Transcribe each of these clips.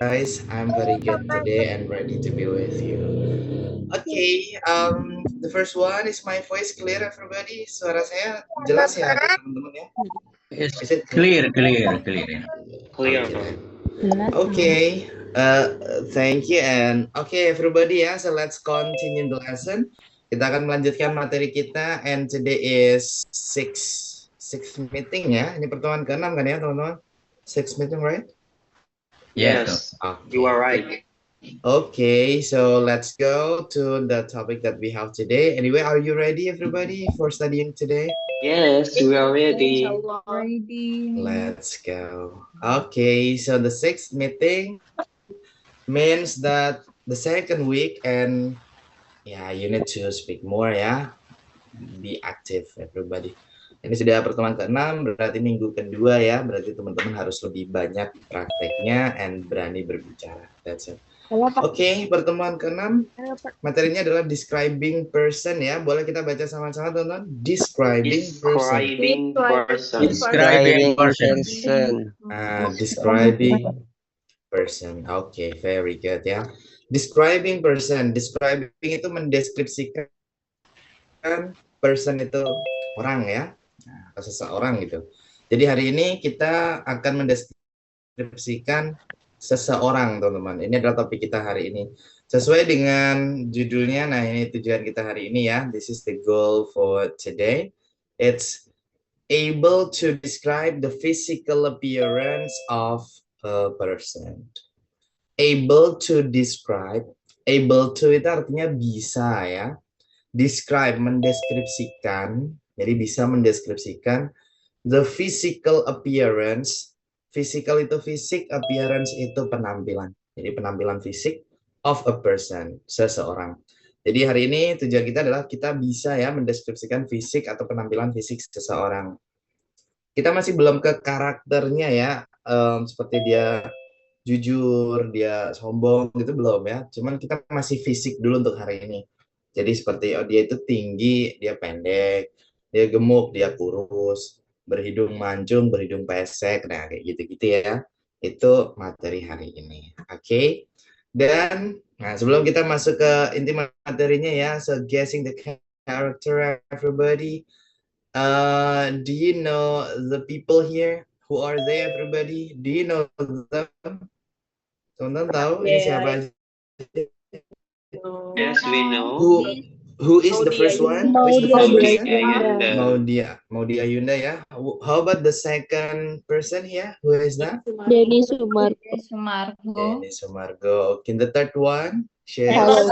guys. I'm very good today and ready to be with you. Okay, the first one is my voice clear, everybody. Suara saya jelas ya, teman-teman ya? It's Is it clear. Clear. Clear. Okay, thank you and okay everybody ya. So let's continue the lesson. Kita akan melanjutkan materi kita and today is six meeting ya. Ini pertemuan ke-6 kan ya, teman-teman? Six meeting, right? Yes, Okay. you are right. Okay, so let's go to the topic that we have today. Anyway, are you ready, everybody, for studying today? Yes, we are ready. Let's go. Okay, so the sixth meeting means that the second week, and yeah, you need to speak more, ya. Be active, everybody. Ini sudah pertemuan ke-6, berarti minggu kedua ya, berarti teman-teman harus lebih banyak prakteknya and berani berbicara. That's it. Oke, pertemuan ke-6 materinya adalah describing person ya. Boleh kita baca sama-sama teman-teman? Describing person. Describing person. Describing person. Oke, very good ya. Describing person. Describing itu mendeskripsikan person itu orang ya. Nah, seseorang gitu. Jadi hari ini kita akan mendeskripsikan seseorang, teman-teman. Ini adalah topik kita hari ini. Sesuai dengan judulnya, nah ini tujuan kita hari ini ya. This is the goal for today. It's able to describe the physical appearance of a person. Able to describe. Able to itu artinya bisa ya. Describe, mendeskripsikan. Jadi bisa mendeskripsikan the physical appearance. Physical itu fisik, appearance itu penampilan. Jadi penampilan fisik of a person, seseorang. Jadi hari ini tujuan kita adalah kita bisa ya mendeskripsikan fisik atau penampilan fisik seseorang. Kita masih belum ke karakternya ya, seperti dia jujur, dia sombong gitu belum ya. Cuman kita masih fisik dulu untuk hari ini. Jadi seperti oh dia itu tinggi, dia pendek, dia gemuk, dia kurus, berhidung mancung, berhidung pesek, nah kayak gitu-gitu ya. Itu materi hari ini. Oke. Dan nah sebelum kita masuk ke inti materinya ya, so guessing the character everybody. Do you know the people here? Who are they everybody? Do you know them? Teman-teman tahu ini siapa aja? Yes, we know. Who is the first one? Who is the first person? Ayunda. Maudi Ayunda ya. How about the second person here? Who is that? Denny Sumargo. Denny Sumargo. Okay, the third one? Taylor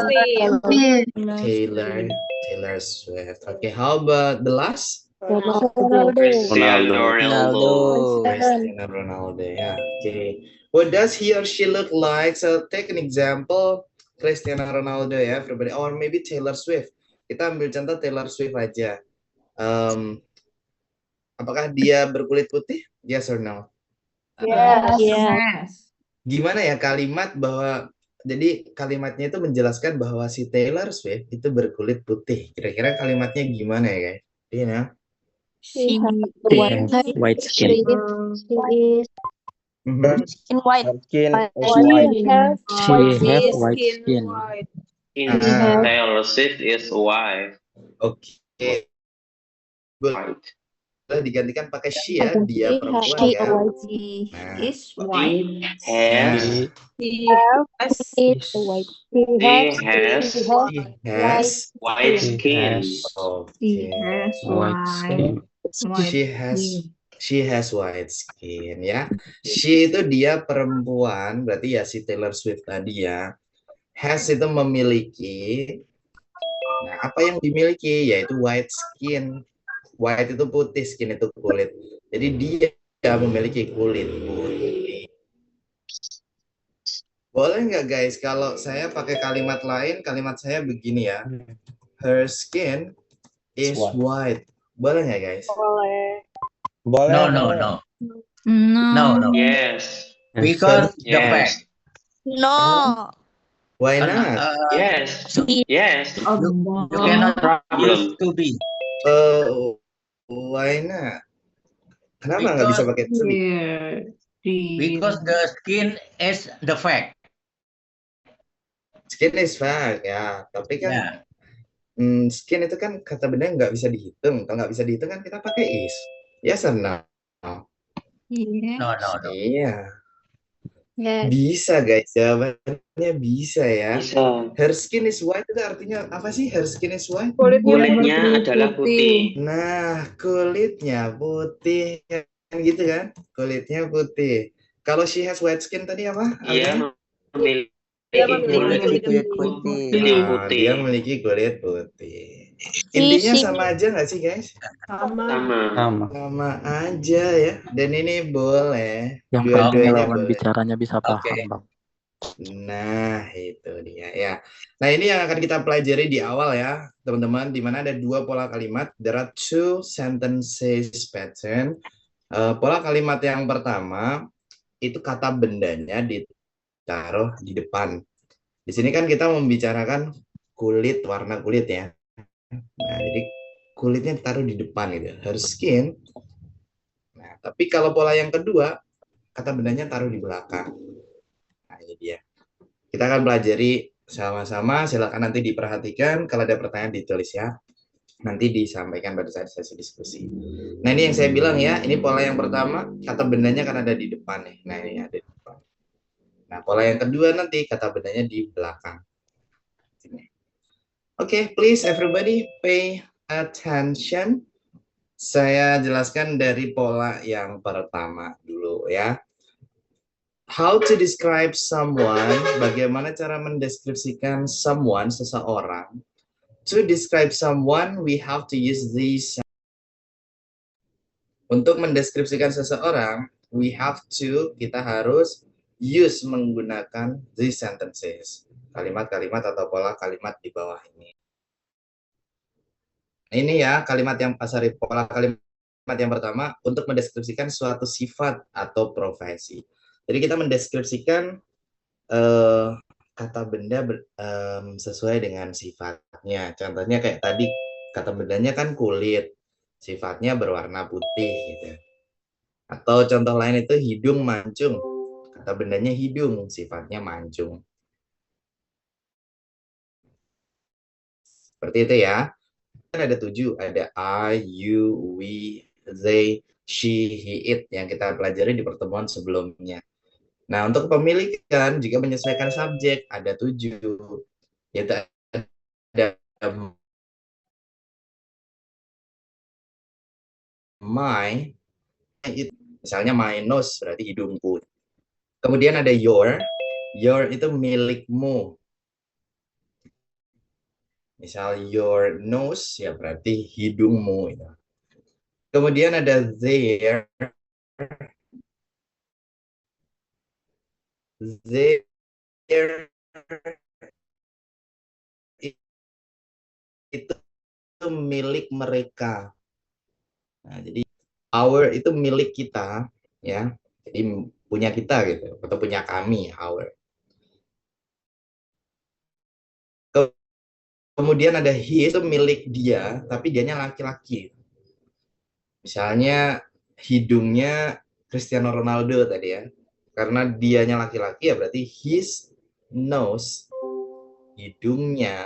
Swift. Okay, how about the last? Cristiano Ronaldo. Yeah. Okay. What does he or she look like? So take an example. Cristiano Ronaldo ya, everybody. Or maybe Taylor Swift. Kita ambil contoh Taylor Swift aja. Apakah dia berkulit putih? Yes or no? Yes. Gimana ya kalimat bahwa jadi kalimatnya itu menjelaskan bahwa si Taylor Swift itu berkulit putih. Kira-kira kalimatnya gimana ya, guys? You know? She White skin. in white. She have white skin. Taylor Swift is white. Oke. White. Boleh digantikan pakai she ya, dia perempuan ya. Has white skin. She has white skin ya. She itu dia perempuan, berarti ya si Taylor Swift tadi ya. Has itu memiliki. Nah, apa yang dimiliki yaitu white skin. White itu putih, skin itu kulit. Jadi dia memiliki kulit putih. Boleh nggak guys kalau saya pakai kalimat lain, kalimat saya begini ya. Her skin is white. Boleh nggak guys? No. Yes. Because the fact. No. Why not? Yes. Yes. You cannot refuse to be. Why not? Kenapa nggak bisa pakai to be? Because the skin is the fact. Skin is fact ya, tapi kan Ya. skin itu kan kata benda yang nggak bisa dihitung. Kalau nggak bisa dihitung kan kita pakai is. Yes or no? No, no, no. Iya, Yes. bisa guys. Jawabannya bisa ya. Bisa. Her skin is white itu artinya apa sih? Her skin is white? Kulitnya adalah putih. Nah, kulitnya putih kan gitu kan? Kulitnya putih. Kalau she has white skin tadi apa? Ia Artinya? memiliki kulit Nah, dia memiliki kulit putih. Intinya sama aja nggak sih guys? Sama. Sama aja ya. Dan ini boleh. Yang Dua-duanya penting lawan boleh. bicaranya bisa paham, Oke. Bang. Nah, itu dia ya. Nah, ini yang akan kita pelajari di awal ya, teman-teman, di mana ada dua pola kalimat. There are two sentences pattern. Pola kalimat yang pertama itu kata bendanya ditaruh di depan. Di sini kan kita membicarakan kulit, warna kulit ya. Nah, jadi kulitnya ditaruh di depan gitu. Her skin. Nah, tapi kalau pola yang kedua, kata bendanya taruh di belakang. Nah, ini dia. Kita akan pelajari sama-sama. Silakan nanti diperhatikan. Kalau ada pertanyaan ditulis ya. Nanti disampaikan pada saat sesi diskusi. Nah, ini yang saya bilang ya. Ini pola yang pertama. Kata bendanya kan ada di depan nih. Nah, ini ada di depan. Nah, pola yang kedua nanti kata bendanya di belakang. Oke, please everybody pay attention. Saya jelaskan dari pola yang pertama dulu ya. How to describe someone, bagaimana cara mendeskripsikan someone, seseorang. To describe someone, we have to use these. Untuk mendeskripsikan seseorang, kita harus use menggunakan these sentences. Kalimat-kalimat atau pola kalimat di bawah ini. Ini ya kalimat yang pola kalimat yang pertama untuk mendeskripsikan suatu sifat atau profesi. Jadi kita mendeskripsikan kata benda sesuai dengan sifatnya. Contohnya kayak tadi kata bendanya kan kulit, sifatnya berwarna putih gitu. Atau contoh lain itu hidung mancung, kata bendanya hidung, sifatnya mancung. Seperti itu ya. Ada 7, ada I, you, we, they, she, he, it yang kita pelajari di pertemuan sebelumnya. Nah, untuk pemilikan juga menyesuaikan subjek ada 7. Yaitu ada my, misalnya my nose berarti hidungku. Kemudian ada your itu milikmu. Misal your nose ya berarti hidungmu. Kemudian ada their itu milik mereka. Nah, jadi our itu milik kita ya. Jadi punya kita gitu atau punya kami our. Kemudian ada he itu milik dia, tapi dianya laki-laki. Misalnya hidungnya Cristiano Ronaldo tadi ya. Karena dianya laki-laki ya berarti his nose, hidungnya.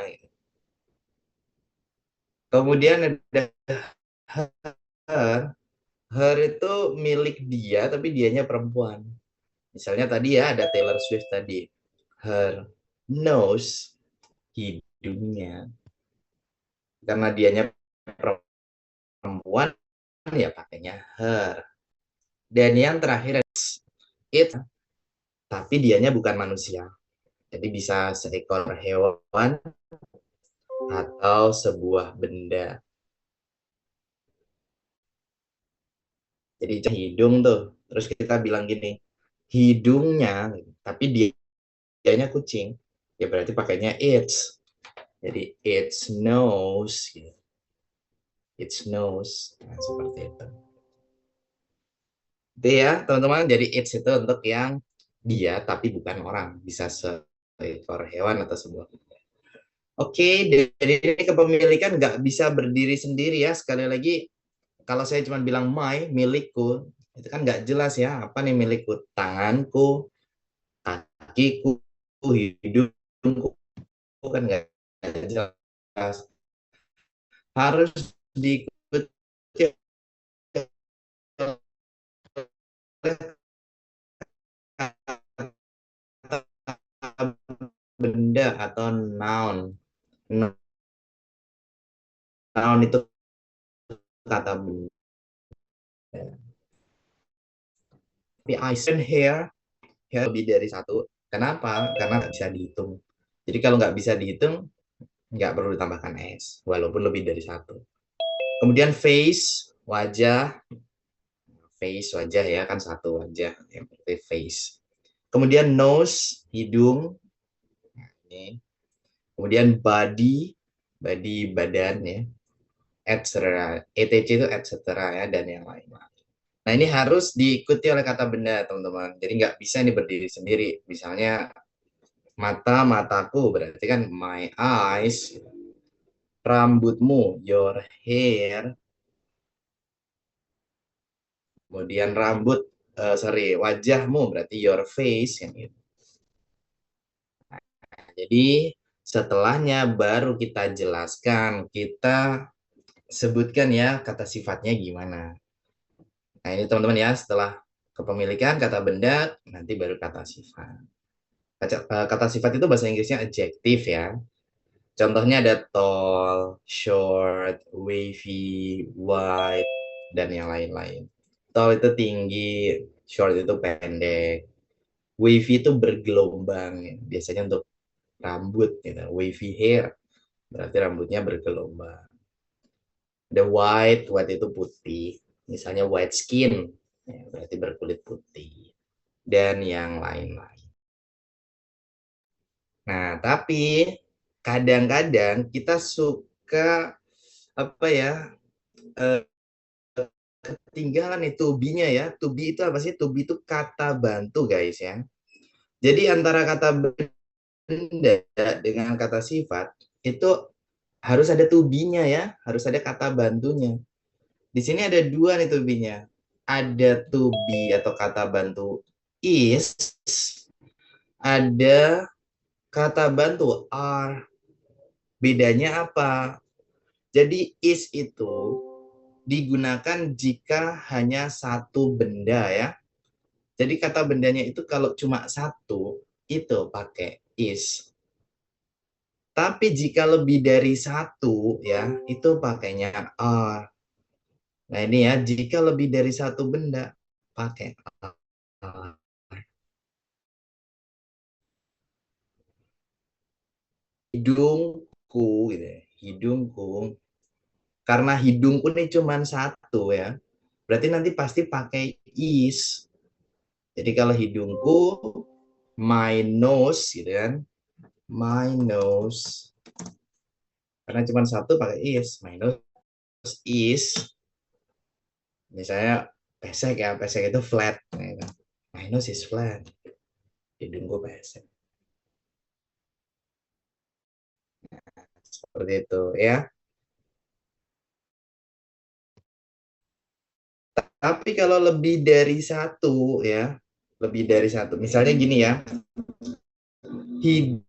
Kemudian ada her itu milik dia, tapi dianya perempuan. Misalnya tadi ya ada Taylor Swift tadi. Her nose, hidungnya. Karena dianya perempuan, ya pakainya her. Dan yang terakhir it, tapi dianya bukan manusia. Jadi bisa seekor hewan atau sebuah benda. Jadi hidung tuh, terus kita bilang gini, hidungnya, tapi dianya kucing, ya berarti pakainya its. Jadi its nose, its nose, nah, seperti itu. Itu ya teman-teman, jadi its itu untuk yang dia tapi bukan orang, bisa seekor hewan atau sebuah benda. Oke, dari ini kepemilikan nggak bisa berdiri sendiri ya. Sekali lagi, kalau saya cuma bilang my, milikku, Itu kan nggak jelas ya, apa nih milikku? Tanganku, kakiku, hidungku, kan nggak jelas. Harus diikuti oleh kata benda atau noun. Noun itu kata benda. Tapi I stand here, here lebih dari satu. Kenapa? Karena nggak bisa dihitung. Jadi kalau nggak bisa dihitung, nggak perlu ditambahkan s, walaupun lebih dari satu. Kemudian face, wajah. Face, wajah ya, kan satu wajah. Yang berarti face. Kemudian nose, hidung. Ini. Kemudian body, badan ya. Etc. etc itu etc. ya, dan yang lain-lain. Nah, ini harus diikuti oleh kata benda, teman-teman. Jadi nggak bisa ini berdiri sendiri. Misalnya, mataku, berarti kan my eyes. Rambutmu, your hair. Kemudian wajahmu, berarti your face. Gitu. Nah, jadi, setelahnya baru kita jelaskan, kita sebutkan ya kata sifatnya gimana. Nah, ini teman-teman ya, setelah kepemilikan kata benda, nanti baru kata sifat. Kata sifat itu bahasa Inggrisnya adjektif ya. Contohnya ada tall, short, wavy, wide, dan yang lain-lain. Tall itu tinggi, short itu pendek, wavy itu bergelombang, ya. Biasanya untuk rambut, gitu. Wavy hair, berarti rambutnya bergelombang. Ada white itu putih, misalnya white skin, ya, berarti berkulit putih, dan yang lain-lain. Nah, tapi kadang-kadang kita suka apa ya, ketinggalan nih to be-nya ya. To be itu apa sih? To be itu kata bantu guys ya. Jadi antara kata benda dengan kata sifat itu harus ada to be-nya ya, harus ada kata bantunya. Di sini ada dua nih to be-nya. Ada to be atau kata bantu is, ada kata bantu are. Bedanya apa? Jadi is itu digunakan jika hanya satu benda ya. Jadi kata bendanya itu kalau cuma satu, itu pakai is. Tapi jika lebih dari satu ya, itu pakainya are. Nah ini ya, jika lebih dari satu benda, pakai are. Hidungku, gitu ya. Hidungku. Karena hidungku ini cuma satu ya, berarti nanti pasti pakai is. Jadi kalau hidungku, my nose, gitu kan. My nose. Karena cuma satu pakai is. My nose is. Misalnya pesek ya, pesek itu flat. My nose is flat. Hidungku pesek. Seperti itu ya. Tapi kalau lebih dari satu ya, lebih dari satu. Misalnya gini ya. Hidung,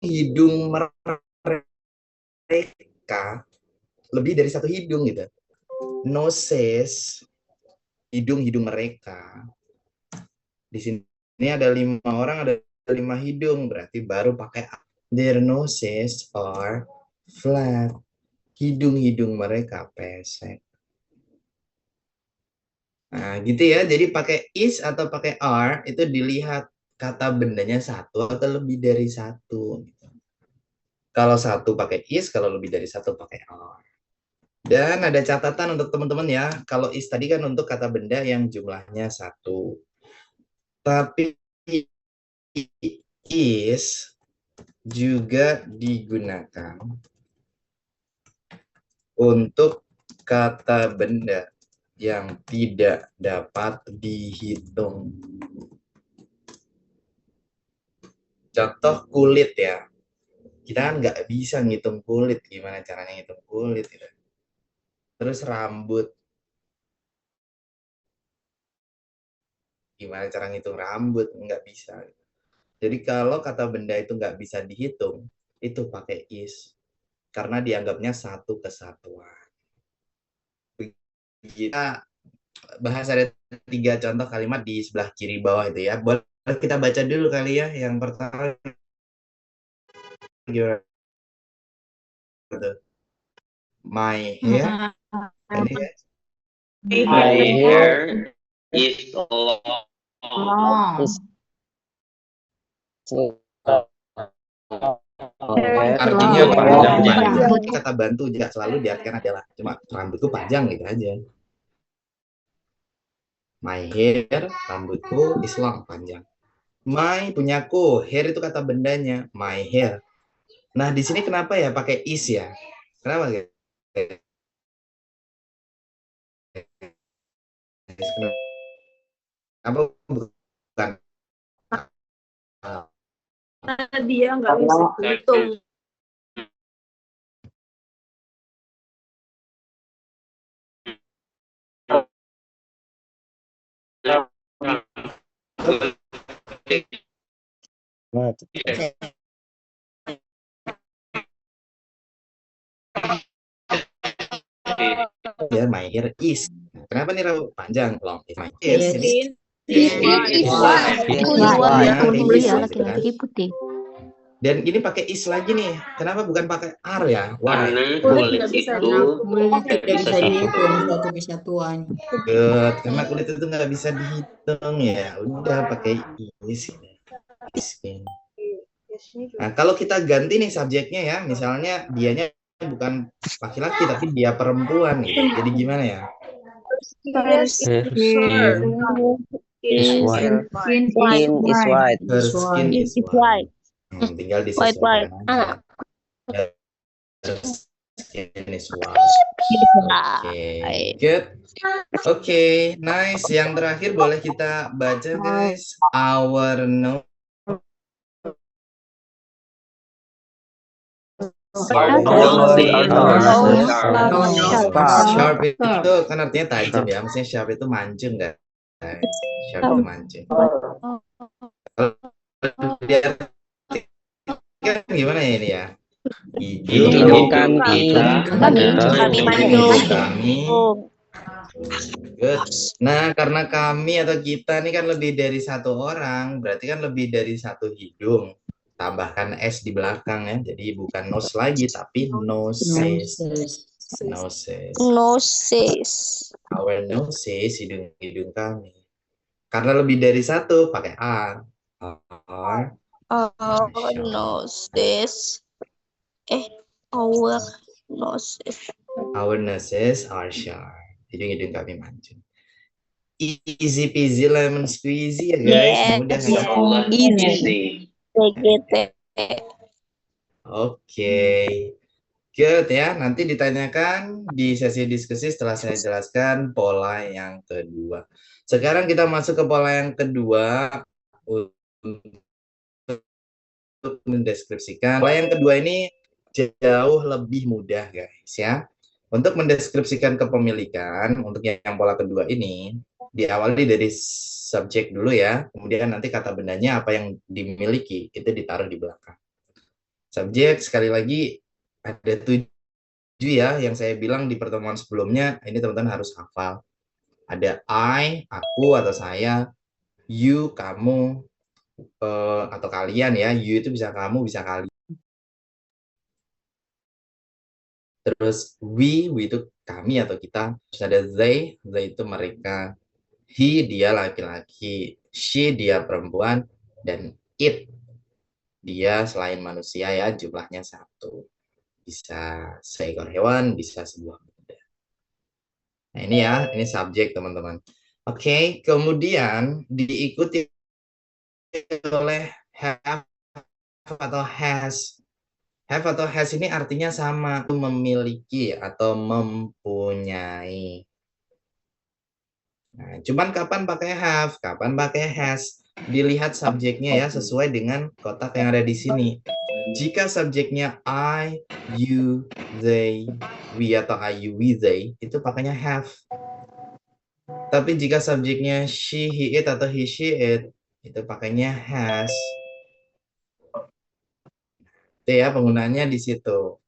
hidung mereka lebih dari satu hidung gitu. Noses, hidung mereka. Di sini ada 5 orang, ada 5 hidung, berarti baru pakai their noses are flat. Hidung mereka pesek. Nah, gitu ya. Jadi pakai is atau pakai are itu dilihat kata bendanya satu atau lebih dari satu. Kalau satu pakai is, kalau lebih dari satu pakai are. Dan ada catatan untuk teman-teman ya. Kalau is tadi kan untuk kata benda yang jumlahnya satu. Tapi is juga digunakan untuk kata benda yang tidak dapat dihitung. Contoh kulit ya. Kita kan nggak bisa ngitung kulit. Gimana caranya ngitung kulit? Gitu. Terus rambut. Gimana cara ngitung rambut? Nggak bisa. Jadi kalau kata benda itu nggak bisa dihitung, itu pakai is. Karena dianggapnya satu kesatuan. Kita bahas ada 3 contoh kalimat di sebelah kiri bawah itu ya. Boleh kita baca dulu kali ya. Yang pertama gimana tuh? My hair. Ini ya. My hair is long. Artinya panjang. Panjang. Kata bantu juga selalu diartikan adalah cuma rambutku panjang gitu aja. My hair, rambutku is long, panjang. My punyaku, hair itu kata bendanya, my hair. Nah, di sini kenapa ya pakai is ya? Kenapa guys? Kenapa bukan Karena dia nggak bisa hitung. ya my hair is. Kenapa nih rambut panjang? Long is my hair. Laki-laki putih. Dan ini pakai is lagi nih. Kenapa bukan pakai R ya? Why? Karena Kulit kulit nggak bisa itu Tidak bisa dihitung satu kesatuan. Good. Karena kulit itu nggak bisa dihitung ya. Udah pakai is. Nah, kalau kita ganti nih subjeknya ya, misalnya dianya bukan laki-laki tapi dia perempuan gitu. Jadi gimana ya? is white. Her skin is white. Tinggal disesuaikan aja. Her skin is white. Oke, good. Oke, nice. Yang terakhir boleh kita baca guys. Our nose. Sharp itu kan artinya tajam ya. Maksudnya sharp itu mancung kan? Sharp itu mancung. Kan gimana ya ini ya? Hidung kami Good. Nah, karena kami atau kita ini kan lebih dari satu orang, berarti kan lebih dari satu hidung. Tambahkan S di belakang ya. Jadi bukan nose lagi, tapi noses. Noses. Our noses, hidung kami. Karena lebih dari satu, pakai R. Our noses. Our noses. Our noses are sharp. Hidung kami mancung. Easy peasy lemon squeezy ya guys. Mudah kan? easy. Oke. Good ya. Nanti ditanyakan di sesi diskusi setelah saya jelaskan pola yang kedua. Sekarang kita masuk ke pola yang kedua untuk mendeskripsikan. Pola yang kedua ini jauh lebih mudah guys ya. Untuk mendeskripsikan kepemilikan, untuk yang pola kedua ini, diawali dari subjek dulu ya, kemudian nanti kata bendanya apa yang dimiliki, itu ditaruh di belakang. Subjek, sekali lagi, ada 7 ya, yang saya bilang di pertemuan sebelumnya, ini teman-teman harus hafal. Ada I, aku atau saya, you, kamu, atau kalian ya, you itu bisa kamu, bisa kalian. Terus we itu kami atau kita. Terus ada they itu mereka. He, dia laki-laki. She, dia perempuan. Dan it, dia selain manusia ya, jumlahnya 1. Bisa seekor hewan, bisa sebuah benda. Nah ini ya, ini subjek teman-teman. Oke, kemudian diikuti oleh have atau has. Have atau has ini artinya sama, memiliki atau mempunyai. Nah, cuman kapan pakai have, kapan pakai has, dilihat subjeknya ya sesuai dengan kotak yang ada di sini. Jika subjeknya I, you, they, we atau I, you, we, they, itu pakainya have. Tapi jika subjeknya she, he, it atau he, she, it, itu pakainya has. Itu ya penggunaannya di situ.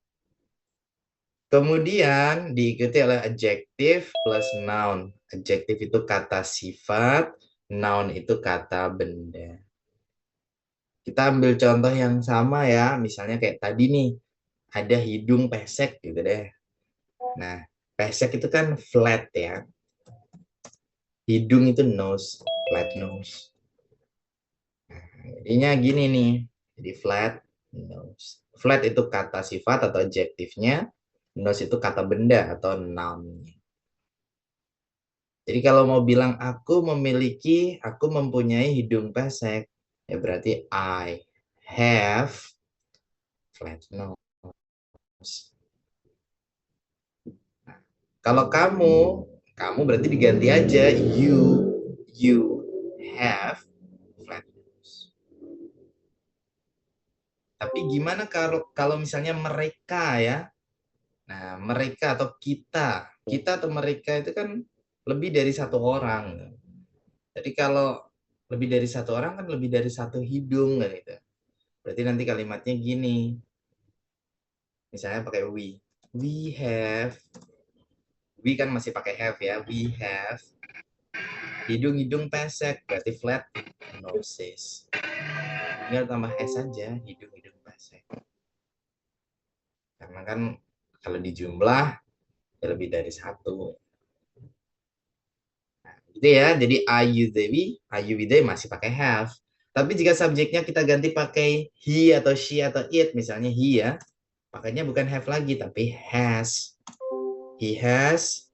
Kemudian diikuti oleh adjective plus noun. Adjective itu kata sifat, noun itu kata benda. Kita ambil contoh yang sama ya, misalnya kayak tadi nih, ada hidung pesek gitu deh. Nah, pesek itu kan flat ya. Hidung itu nose, flat nose. Nah, jadinya gini nih, jadi flat nose. Flat itu kata sifat atau adjektifnya, nose itu kata benda atau noun. Jadi kalau mau bilang aku mempunyai hidung pesek, ya berarti I have flat nose. Nah, kalau kamu berarti diganti aja you have flat nose. Tapi gimana kalau misalnya mereka ya? Nah, mereka atau kita atau mereka itu kan lebih dari satu orang. Jadi kalau lebih dari satu orang kan lebih dari satu hidung kan itu. Berarti nanti kalimatnya gini. Misalnya pakai we. We have. We kan masih pakai have ya. We have hidung-hidung pesek, berarti flat noses. Tinggal tambah s saja, hidung-hidung pesek. Karena kan kalau dijumlah ya lebih dari satu. Nah, gitu ya. Jadi I, you, we, they masih pakai have. Tapi jika subjeknya kita ganti pakai he atau she atau it, misalnya he ya, pakainya bukan have lagi tapi has. He has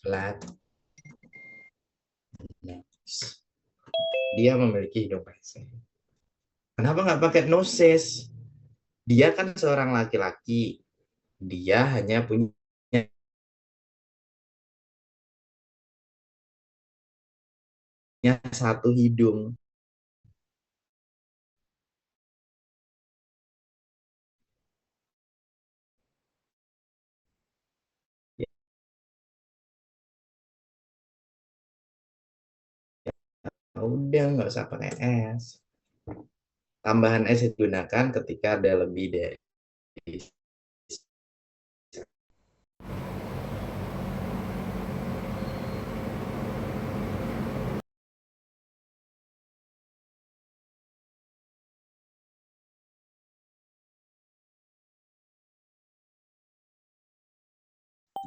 flat nose. Dia memiliki hidung pesek. Kenapa nggak pakai noses? Dia kan seorang laki-laki. Dia hanya punya satu hidung. Ya udah, nggak usah pakai S. Tambahan S digunakan ketika ada lebih dari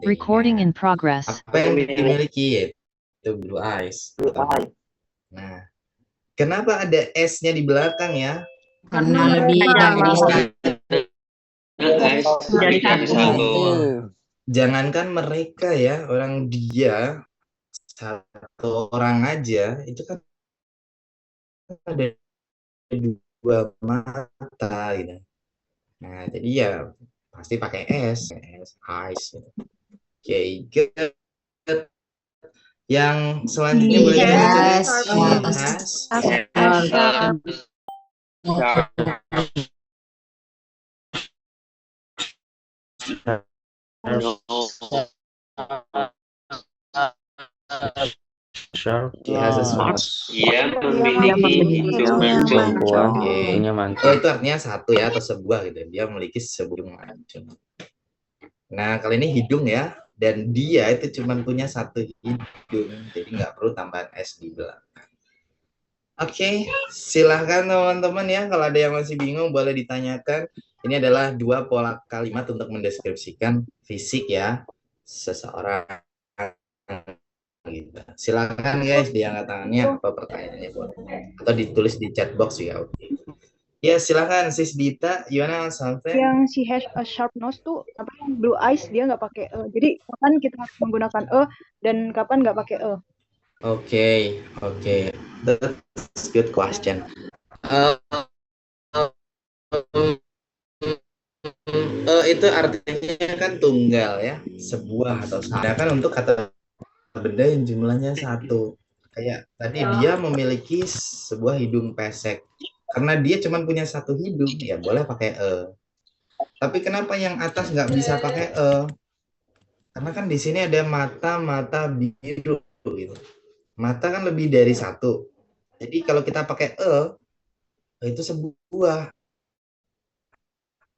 Recording in progress. apa yang dimiliki yaitu blue eyes. Nah, kenapa ada S-nya di belakang ya? Karena lebih dari Dari satu. Jangankan mereka ya, orang dia satu orang aja itu kan ada dua mata gitu. Nah, jadi ya pasti pakai S eyes. Oke, good. Yang selanjutnya boleh kita baca Yes. He has a smart. Ia memiliki hidung mancung. Punya mancung. Oh, itu artinya satu ya atau sebuah gitu. Dia memiliki sebuah mancung. Nah, kali ini hidung ya. Dan dia itu cuma punya satu hidung. Jadi nggak perlu tambahan S di belakang. Oke, silahkan teman-teman ya. Kalau ada yang masih bingung boleh ditanyakan. Ini adalah dua pola kalimat untuk mendeskripsikan fisik ya seseorang. Gitu. Silakan guys diangkat tangannya apa pertanyaannya boleh. Atau ditulis di chat box juga oke. Ya silakan Sis Dita, Yona sampai. Yang she has a sharp nose tuh apa yang blue eyes dia nggak pakai e. Jadi kapan kita harus menggunakan e dan kapan nggak pakai e? Oke, that's good question. Itu artinya kan tunggal ya, sebuah atau satu. Sedangkan untuk kata benda yang jumlahnya satu, kayak tadi dia memiliki sebuah hidung pesek. Karena dia cuma punya satu hidung, ya boleh pakai e. Tapi kenapa yang atas nggak bisa pakai e? Karena kan di sini ada mata biru gitu. Mata kan lebih dari satu. Jadi kalau kita pakai itu sebuah.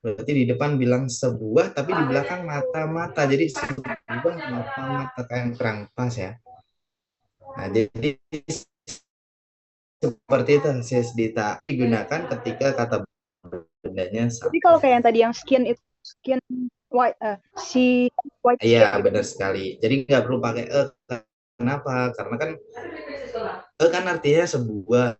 Berarti di depan bilang sebuah, tapi di belakang mata-mata. Jadi sebuah mata-mata kayak kurang pas ya. Nah, jadi seperti itu sis Dita digunakan ketika kata bendanya Jadi sama. kalau kayak yang tadi yang skin itu skin white si white Iya, skin benar sekali. Jadi nggak perlu pakai kenapa? Karena kan kan artinya sebuah.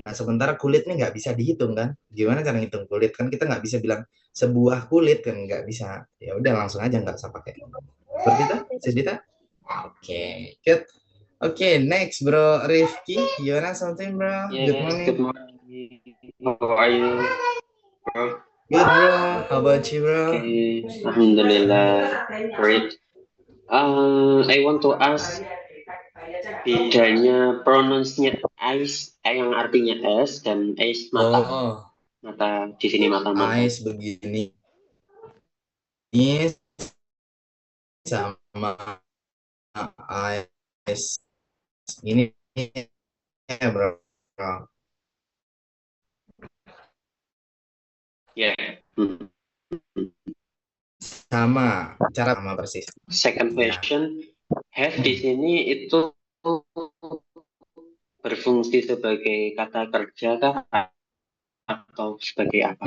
Nah, sementara kulit nih nggak bisa dihitung kan? Gimana cara ngitung kulit? Kan kita nggak bisa bilang sebuah kulit kan nggak bisa. Ya udah langsung aja nggak usah pakai. Seperti itu, Sedita? Oke, good. Oke, next bro Rifki, you wanna something bro? Good Yes, morning. good morning. How are you, bro? Good bro. How about you bro? Okay, Alhamdulillah, great. I want to ask bedanya pronounce-nya eyes yang artinya es dan eyes mata. Oh, Mata di sini mata-mata. eyes begini. Ini sama eyes ini ya bro. Ya. Hmm. Sama, cara sama persis. Second question, have di sini itu berfungsi sebagai kata kerja kah atau sebagai apa?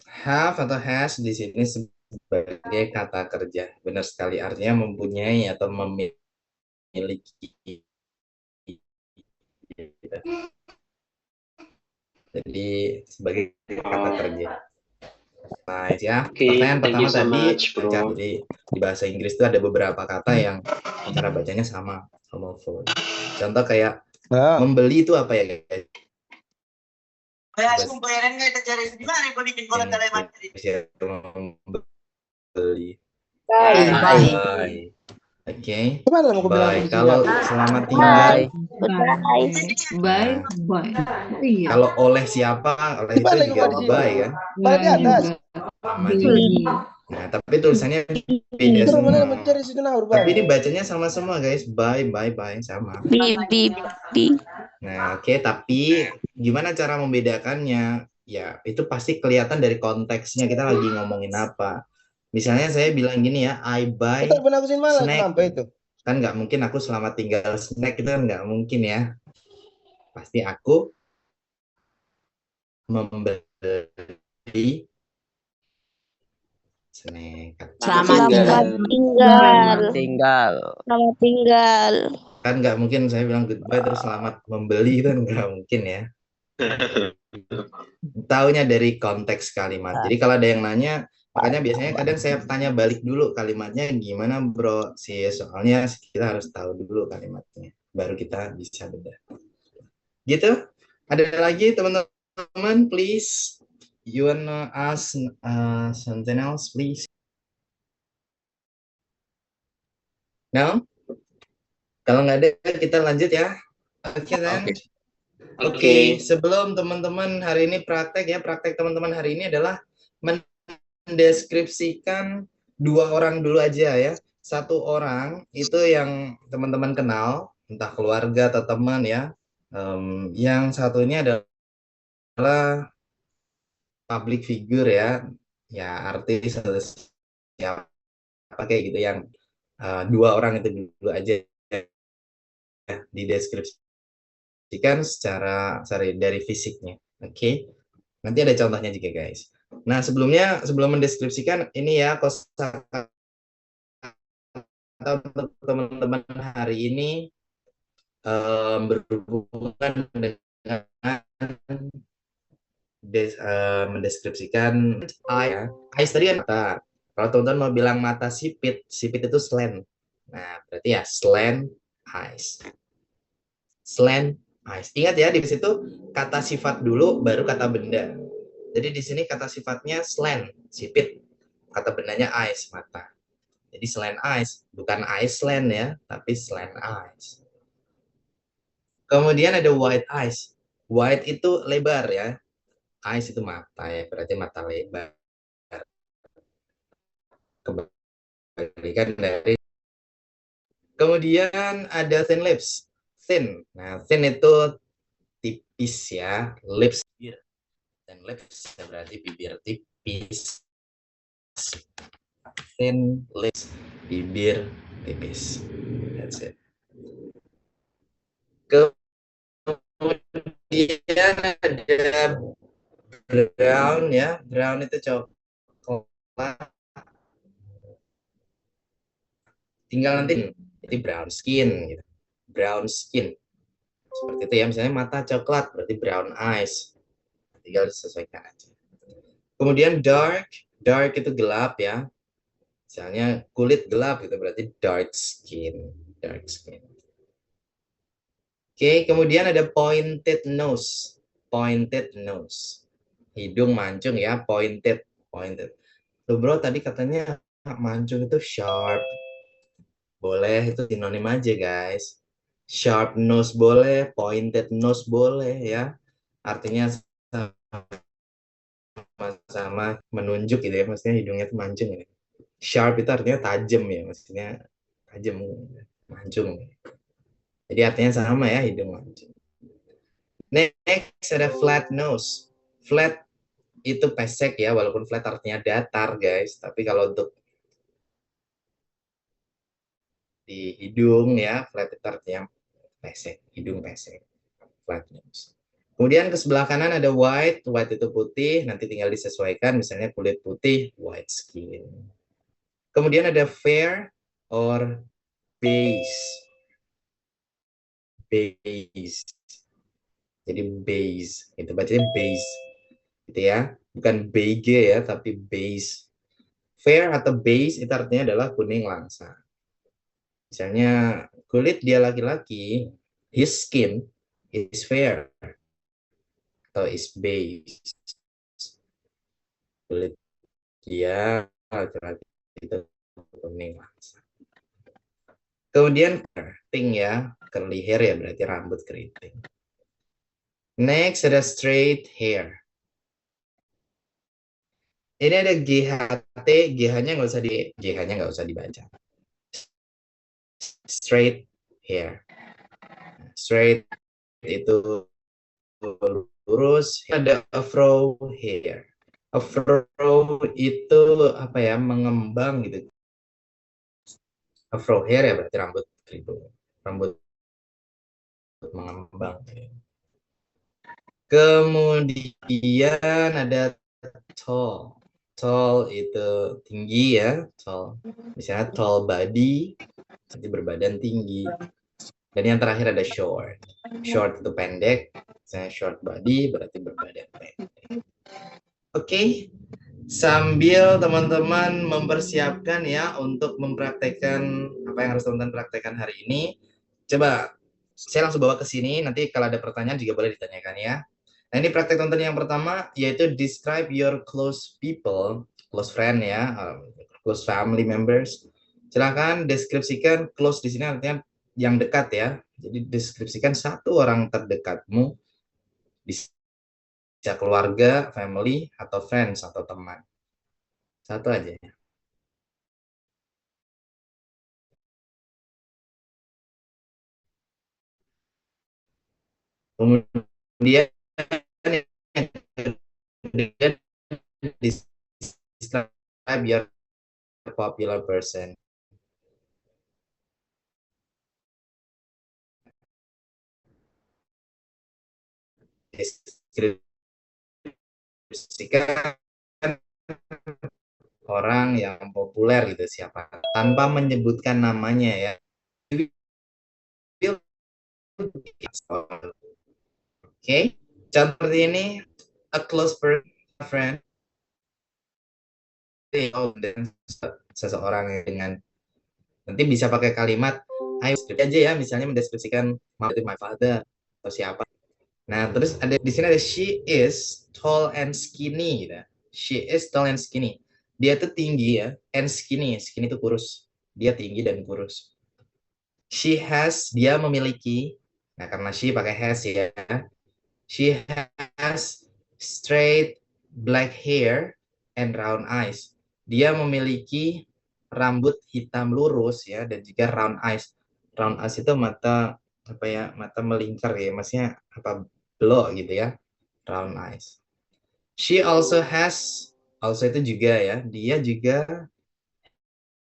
Have atau has di sini sebagai kata kerja. Benar sekali, artinya mempunyai atau memiliki. Jadi sebagai kata kerja. Nice ya. Oke, Pertanyaan thank pertama you so tadi much, bro. jadi di bahasa Inggris itu ada beberapa kata yang cara bacanya sama, homophone. Contoh kayak membeli itu apa ya guys? Membeli. Bye. Oke. Bye. Kalau selamat tinggal. Bye. Bye. Iya. Kalau oleh siapa? Oleh itu juga bye kan? Sama juga. Nah, tapi tulisannya beda semua. Tapi ini bacanya sama semua guys. Bye, bye, bye. Sama. Bi. Nah, oke. Tapi gimana cara membedakannya? Ya, itu pasti kelihatan dari konteksnya. Kita lagi ngomongin apa. Misalnya saya bilang gini ya, I buy snack. Kan nggak mungkin aku selamat tinggal snack. Itu kan nggak mungkin ya. Pasti aku membeli snack. Selamat tinggal. Kan nggak mungkin saya bilang goodbye terus selamat membeli, itu nggak mungkin ya. Taunya dari konteks kalimat. Jadi kalau ada yang nanya, makanya biasanya kadang saya tanya balik dulu kalimatnya gimana bro sih, soalnya kita harus tahu dulu kalimatnya baru kita bisa beda. Gitu. Ada lagi teman-teman, please. You wanna ask something else, please? No? Kalau nggak ada, kita lanjut ya. Oke, then. Oke, sebelum teman-teman hari ini praktek ya, praktek teman-teman hari ini adalah mendeskripsikan dua orang dulu aja ya. Satu orang itu yang teman-teman kenal, entah keluarga atau teman ya. Yang satunya adalah public figure ya, artis atau siapa kayak gitu, yang dua orang itu dulu aja ya, dideskripsikan secara dari fisiknya. Oke. Nanti ada contohnya juga guys. Nah, sebelum mendeskripsikan ini ya, kosakata untuk teman-teman hari ini berhubungan dengan mendeskripsikan eye ya. Eyes tadi kan mata. Kalau teman-teman mau bilang mata sipit itu slant. Nah, berarti ya slant eyes. Slant eyes. Ingat ya, di situ kata sifat dulu baru kata benda. Jadi di sini kata sifatnya slant, sipit. Kata bendanya eyes, mata. Jadi slant eyes, bukan Iceland ya, tapi slant eyes. Kemudian ada white eyes. Wide itu lebar ya. Eyes itu mata ya, berarti mata lebar. Kebalikan dari. Kemudian ada thin lips. Thin. Nah, thin itu tipis ya. Lips. Dan lips berarti bibir tipis. Thin lips, bibir tipis. That's it. Kemudian ada brown ya. Brown itu coklat. Tinggal nanti itu brown skin gitu. Brown skin. Seperti itu ya, misalnya mata coklat berarti brown eyes. Tinggal disesuaikan aja. Kemudian dark, dark itu gelap ya. Misalnya kulit gelap itu berarti dark skin, dark skin. Oke, kemudian ada pointed nose, pointed nose. Hidung mancung ya, pointed, pointed. Loh bro, tadi katanya mancung itu sharp. Boleh, itu sinonim aja guys. Sharp nose boleh, pointed nose boleh ya. Artinya sama-sama menunjuk gitu ya, maksudnya hidungnya itu mancung ya. Sharp itu artinya tajam ya, maksudnya tajam, mancung. Jadi artinya sama ya, hidung mancung. Next ada flat nose. Flat itu pesek ya, walaupun flat artinya datar guys, tapi kalau untuk di hidung ya, flat itu artinya pesek, hidung pesek. Flat nose. Kemudian ke sebelah kanan ada white, white itu putih, nanti tinggal disesuaikan, misalnya kulit putih, white skin. Kemudian ada fair or beige. Beige. Jadi beige, itu bacanya beige. Gitu ya. Bukan beige ya, tapi beige. Fair atau beige itu artinya adalah kuning langsang. Misalnya kulit dia laki-laki, his skin is fair atau is beige. Kulit dia laki-laki itu kuning langsang. Kemudian keriting ya, curly hair ya berarti rambut keriting. Next ada straight hair. Ini ada GHT, GH-nya nggak usah dibaca. Straight hair. Straight itu lurus. Ada afro hair. Afro itu apa ya, mengembang gitu. Afro hair ya berarti rambut kerudung, rambut mengembang. Kemudian ada tall. Tall itu tinggi ya, tall. Misalnya tall body, nanti berbadan tinggi. Dan yang terakhir ada short. Short itu pendek. Misalnya short body berarti berbadan pendek. Oke. Sambil teman-teman mempersiapkan ya untuk mempraktekkan apa yang harus teman-teman praktekkan hari ini, coba saya langsung bawa ke sini, nanti kalau ada pertanyaan juga boleh ditanyakan ya. Nah, ini praktek teman-teman yang pertama yaitu describe your close people, close friend ya, close family members. Silakan deskripsikan. Close di sini artinya yang dekat ya. Jadi deskripsikan satu orang terdekatmu, bisa keluarga, family, atau friends, atau teman. Satu aja. Kemudian describe your popular person. Deskripsikan orang yang populer gitu, siapa, tanpa menyebutkan namanya ya. Oke, contoh seperti ini, a close friend, dan seseorang dengan, nanti bisa pakai kalimat ayo aja ya, misalnya mendeskripsikan my father atau siapa. Nah, terus ada di sini ada she is tall and skinny gitu. She is tall and skinny. Dia tuh tinggi ya, and skinny. Skinny itu kurus. Dia tinggi dan kurus. She has, dia memiliki. Nah, karena she pakai has ya. She has straight black hair and round eyes. Dia memiliki rambut hitam lurus ya dan juga round eyes. Round eyes itu mata apa ya? Mata melingkar ya, maksudnya apa belok gitu ya. Round eyes. She also has, also itu juga ya, dia juga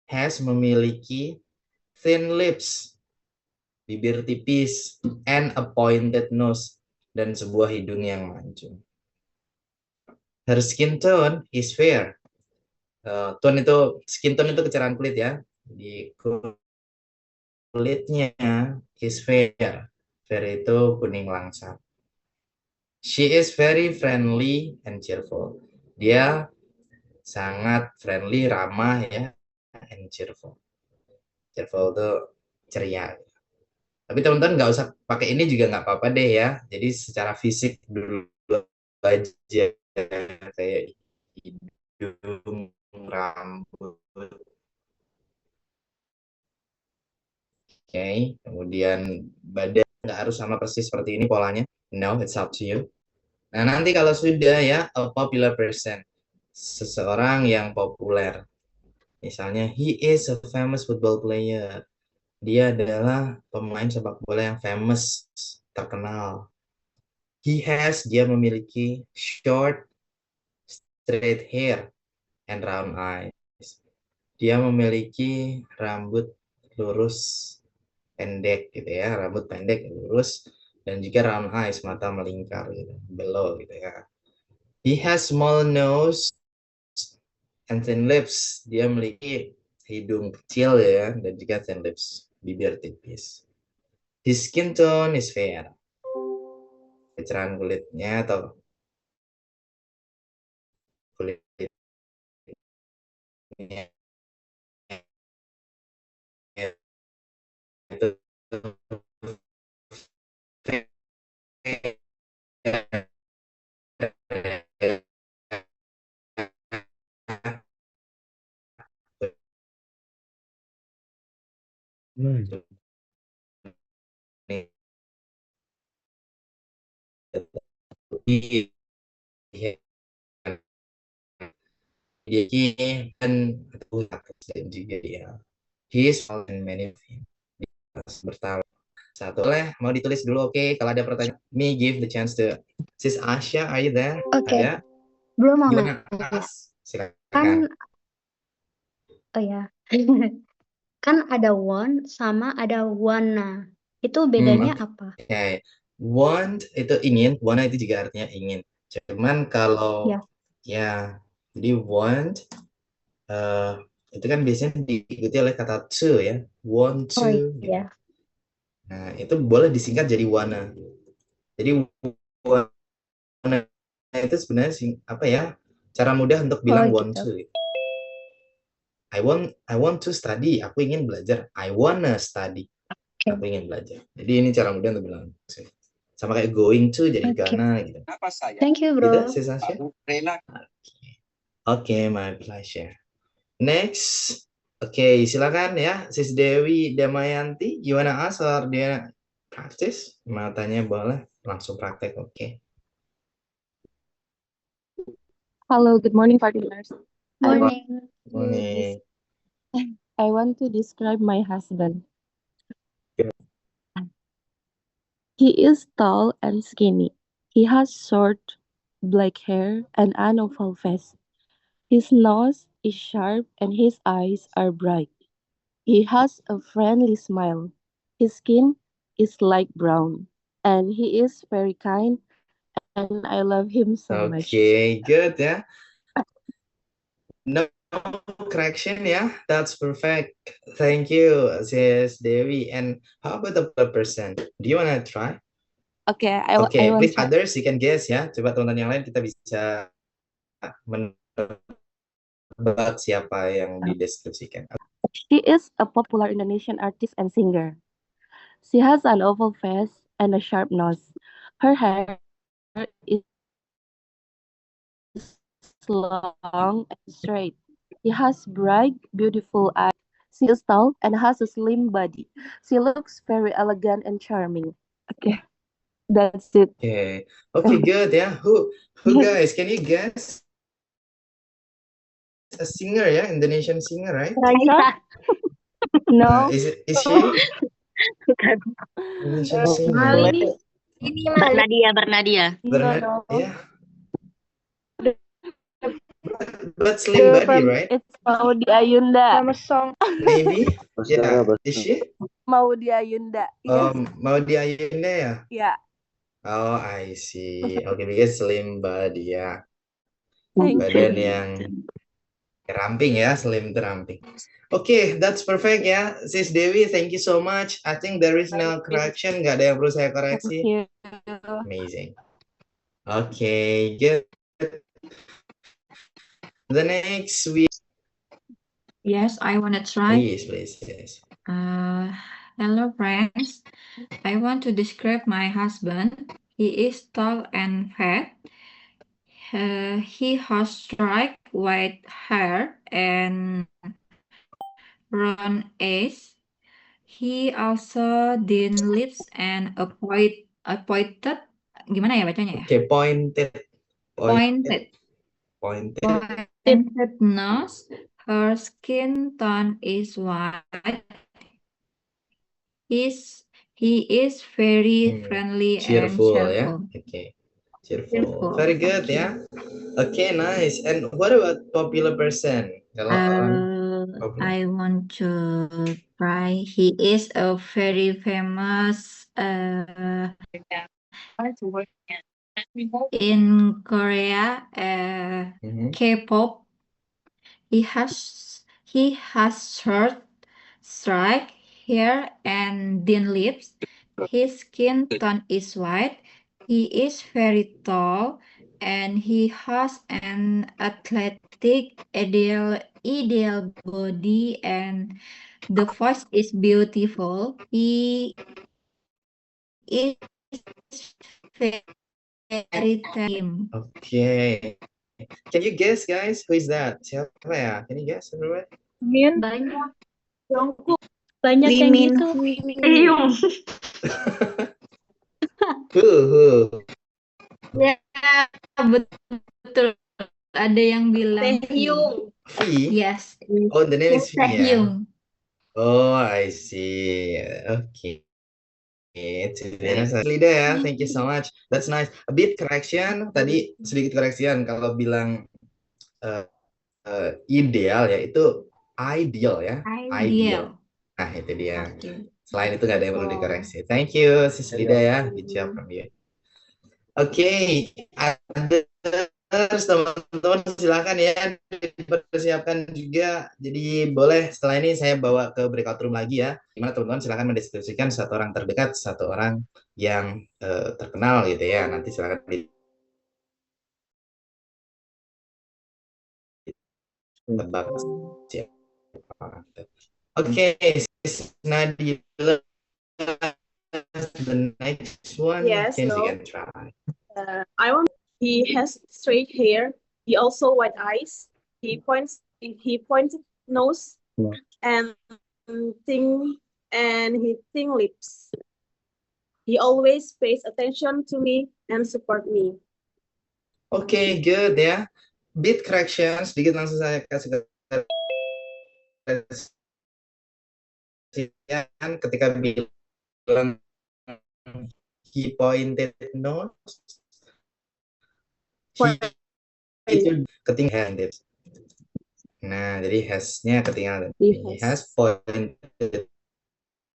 has memiliki thin lips, bibir tipis, and a pointed nose, dan sebuah hidung yang mancung. Her skin tone is fair. Tone itu, skin tone itu kecerahan kulit ya. Di kulitnya is fair. Fair itu kuning langsat. She is very friendly and cheerful. Dia sangat friendly, ramah ya, and cheerful. Cheerful itu ceria. Tapi teman-teman nggak usah pakai ini juga nggak apa-apa deh ya. Jadi secara fisik dulu aja kayak hidung, rambut. Oke, kemudian badan nggak harus sama persis seperti ini polanya. No, it's up to you. Nah, nanti kalau sudah ya, a popular person. Seseorang yang populer. Misalnya, he is a famous football player. Dia adalah pemain sepak bola yang famous, terkenal. He has, dia memiliki short, straight hair and round eyes. Dia memiliki rambut lurus, pendek gitu ya, rambut pendek lurus dan juga round eyes, mata melingkar gitu, below gitu ya. He has small nose and thin lips. Dia memiliki hidung kecil ya dan juga thin lips, bibir tipis. His skin tone is fair. Kecerahan kulitnya atau kulitnya itu dan juga dia his and many bertahan satu oleh mau ditulis dulu. Oke, kalau ada pertanyaan me give the chance to Sis Asya, are you there? Oke. Ada? Belum mau Gimana? nulis. Silakan. Kan, oh ya. Kan ada want sama ada wanna. Itu bedanya apa? Okay. Want itu ingin, wanna itu juga artinya ingin. Cuman kalau ya, jadi want itu kan biasanya diikuti oleh kata to ya, want to. Gitu. Nah, itu boleh disingkat jadi wanna. Jadi wanna itu sebenarnya apa ya? Cara mudah untuk bilang want to. I want to study. Aku ingin belajar. I wanna study. Aku ingin belajar. Jadi ini cara mudah untuk bilang. Sama kayak going to jadi gonna gitu. Thank you, bro. Gitu, Sis Asya? Oke, my pleasure. Next. Oke, silakan ya, Sis Dewi Damayanti. You wanna ask or dia practice? Mau tanya boleh, langsung praktek. Oke. Hello, good morning, partners. Morning. Morning. I want to describe my husband. He is tall and skinny. He has short black hair and an oval face. His nose is sharp and his eyes are bright. He has a friendly smile. His skin is light brown and he is very kind and I love him so much. Okay, good ya. No correction ya. That's perfect. Thank you, Sis Dewi. And how about the person? Do you wanna try? Okay, I please try. others you can guess ya. Coba teman-teman yang lain kita bisa menebak siapa yang dideskripsikan. She is a popular Indonesian artist and singer. She has an oval face and a sharp nose. Her hair is long and straight. She has bright, beautiful eyes. She is tall and has a slim body. She looks very elegant and charming. Okay. That's it. Okay. Okay, good. Yeah. Who guys? Can you guess a singer? Yeah, Indonesian singer, right? Raisa? No. Is she Indonesian singer? Malini. Ini Mal. Bernadia. Bernard, No. yeah. But Slim Body, right? It's Maudy Ayunda. Famous song. Maybe. Yeah. Is she? Maudy Ayunda. Yes. Mau Ayunda ya? Yeah. Oh, I see. Okay, because Slim Body ya. Thank Badan you. yang ramping ya, slim teramping. Okay, that's perfect ya. Sis Dewi, thank you so much. I think there is no correction. Nggak ada yang perlu saya koreksi. Thank you. Amazing. Okay, good. The next we Yes, I want to try. please. Yes. Hello, friends. I want to describe my husband. He is tall and fat. He has straight white hair and round eyes. He also thin lips and a pointed. Gimana ya bacanya ya? Okay, pointed nose. Her skin tone is white. He is very friendly cheerful, and yeah. cheerful. Okay, cheerful. Very good, yeah. Okay, nice. And what about popular person? Kalau orang popular. I want to try. He is a very famous in Korea, K-pop. He has short, straight hair and thin lips. His skin tone is white. He is very tall, and he has an athletic, ideal body, and the voice is beautiful. He is very tame. Okay. Can you guess, guys? Who is that? Siapa ya? Can you guess, everyone? Banyak. Jongkook. Banyak yang gitu. Who? Ya, betul. Ada yang bilang Taehyung. V? Yes. Oh, the name is V, ya? Taehyung. Oh, I see. Okay. Itu Lida ya, thank you so much. That's nice. A bit correction, tadi sedikit correction kalau bilang ideal ya, itu ideal ya. Ideal. Nah, itu dia. Selain itu nggak ada yang perlu dikoreksi. Thank you, Sis Lida ya. Good job from you. Oke, teman-teman silakan ya dipersiapkan juga. Jadi boleh setelah ini saya bawa ke breakout room lagi ya. Gimana teman-teman silakan mendeskripsikan satu orang terdekat, satu orang yang terkenal gitu ya. Nanti silakan ditebak siapa. Oke, Nadila, the next one. Yes, Can so, you try? He has straight hair. He also white eyes. He pointed nose and thin lips. He always pays attention to me and support me. Okay, good ya. Bit correction sedikit langsung saya kasih ketika bilang he pointed nose. Itu ketinggalan. Nah, jadi has-nya ketinggalan. He has pointed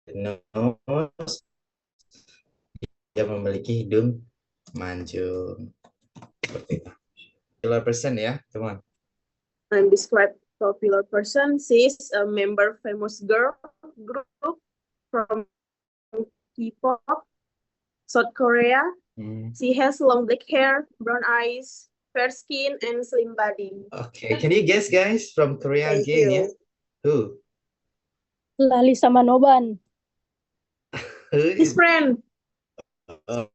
nose. Dia memiliki hidung mancung. Seperti itu. Popular person ya, teman. And describe popular person. She is a member famous girl group from K-pop, South Korea. She has long black hair, brown eyes, fair skin, and slim body. Okay, can you guess, guys, from Korea again? Yeah, who? Lalisa Manoban. His friend. Her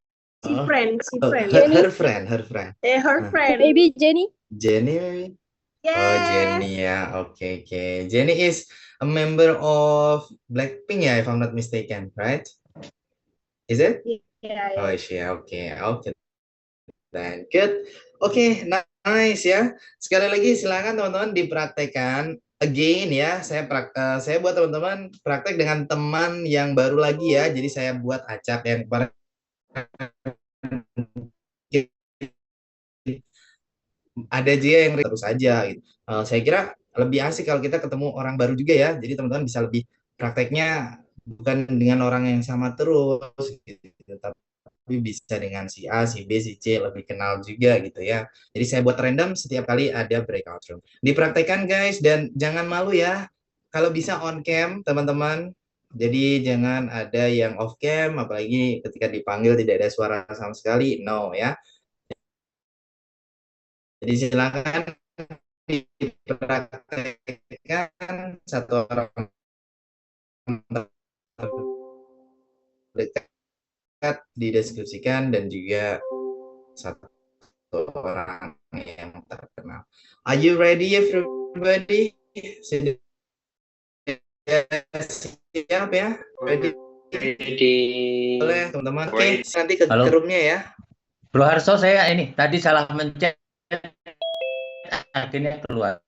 friend. Her friend. Her friend. Maybe Jennie. Jennie, maybe. Yeah. Oh, Jennie, yeah. Okay. Jennie is a member of Blackpink, yeah, if I'm not mistaken, right? Is it? Yeah, Oh, yeah. yeah, okay, okay, then good. Oke, nice ya. Sekali lagi silakan teman-teman dipraktekkan again ya. Saya buat teman-teman praktek dengan teman yang baru lagi ya. Jadi saya buat acak yang kemarin ada aja yang terus aja gitu. Saya kira lebih asik kalau kita ketemu orang baru juga ya. Jadi teman-teman bisa lebih prakteknya bukan dengan orang yang sama terus gitu, tapi bisa dengan si A, si B, si C lebih kenal juga gitu ya. Jadi saya buat random setiap kali ada breakout room. Dipraktekkan guys dan jangan malu ya. Kalau bisa on cam teman-teman. Jadi jangan ada yang off cam apalagi ketika dipanggil tidak ada suara sama sekali. No ya. Jadi silakan dipraktekkan satu orang terdekat dideskripsikan dan juga satu orang yang terkenal. Are you ready everybody? Sudah siap ya? Ready? Boleh teman-teman. Oke, nanti ke Halo. roomnya ya. Bro Harso, saya ini tadi salah mencet, akhirnya keluar.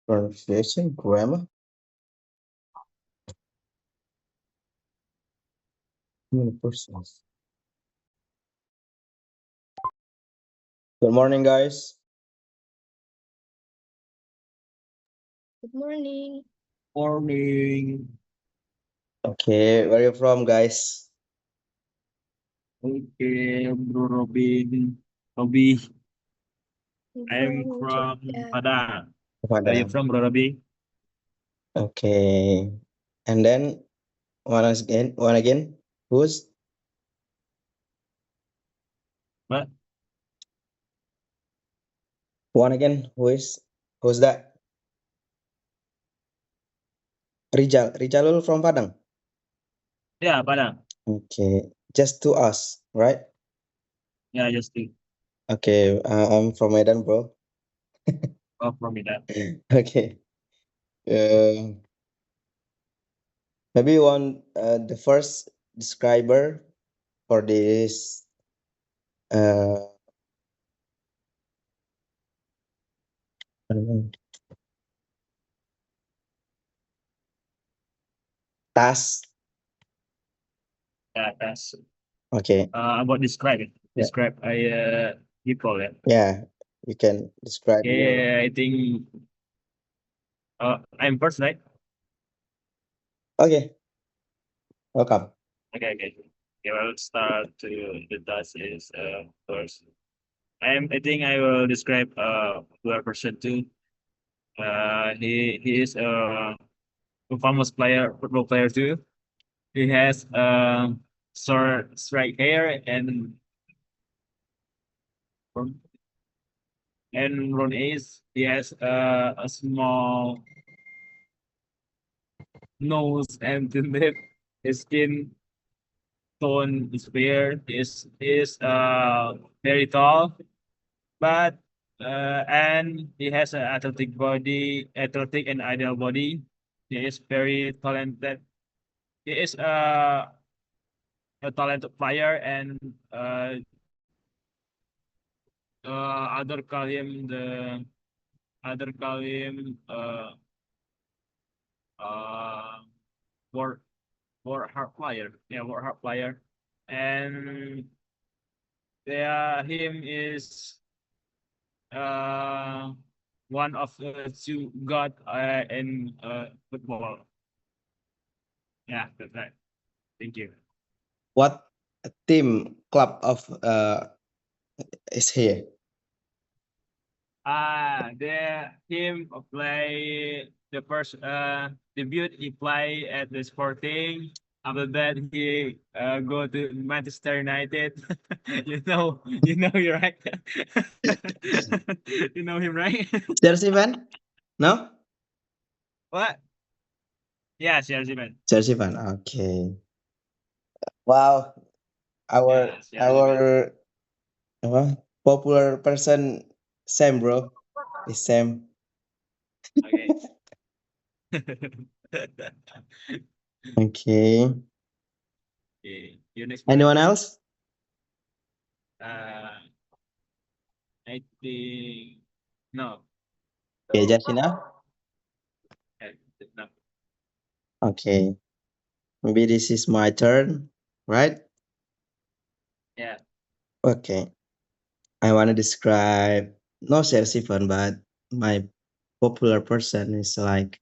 Pronunciation, grammar, persons. Good morning, guys. Good morning. Morning. Okay, where are you from, guys? Okay, Bro Robin. Robi, I'm from Jogja. Padang. Where are you from, Bro Robi? Okay, and then one again. Who's? What? One again. Who's that? Rizalul from Padang. Yeah, Padang. Okay, just to us, right? Yeah, just think. Okay, I'm from Medan, bro. Oh, from Medan. Okay. Maybe the first describer for this task. Yeah, that's Okay. about describe it. Describe people, yeah. Yeah, you can describe. Yeah, I think I'm first, right? Okay. Welcome. Okay. Okay, well, let's start to the task is first. I think I will describe player person two. He is a famous player, football player too. He has short straight hair and Ron Ace. He has a small nose and the lip. His skin tone is fair. Is very tall, but and he has an athletic and ideal body. He is very talented. He is a talented player, and other call him war hard player. Yeah, war hard player, and him is one of the two god in football. Yeah, that's right. Thank you. What team club of is here? Him play the first debut. He play at the Sporting. After that, he go to Manchester United. You know, you're right. You know him, right? Chelsea fan? No? What? Yeah, Chelsea fan. Chelsea fan. Okay. Wow. Our Yeah, Chelsea fan. apa, popular person Sam, bro. Is Sam. Okay. Okay. Okay. You next, bro. Anyone else? I think no. Okay, just enough. No. Okay. Maybe this is my turn, right? Yeah. Okay. I want to describe no Chelsea fan, but my popular person is like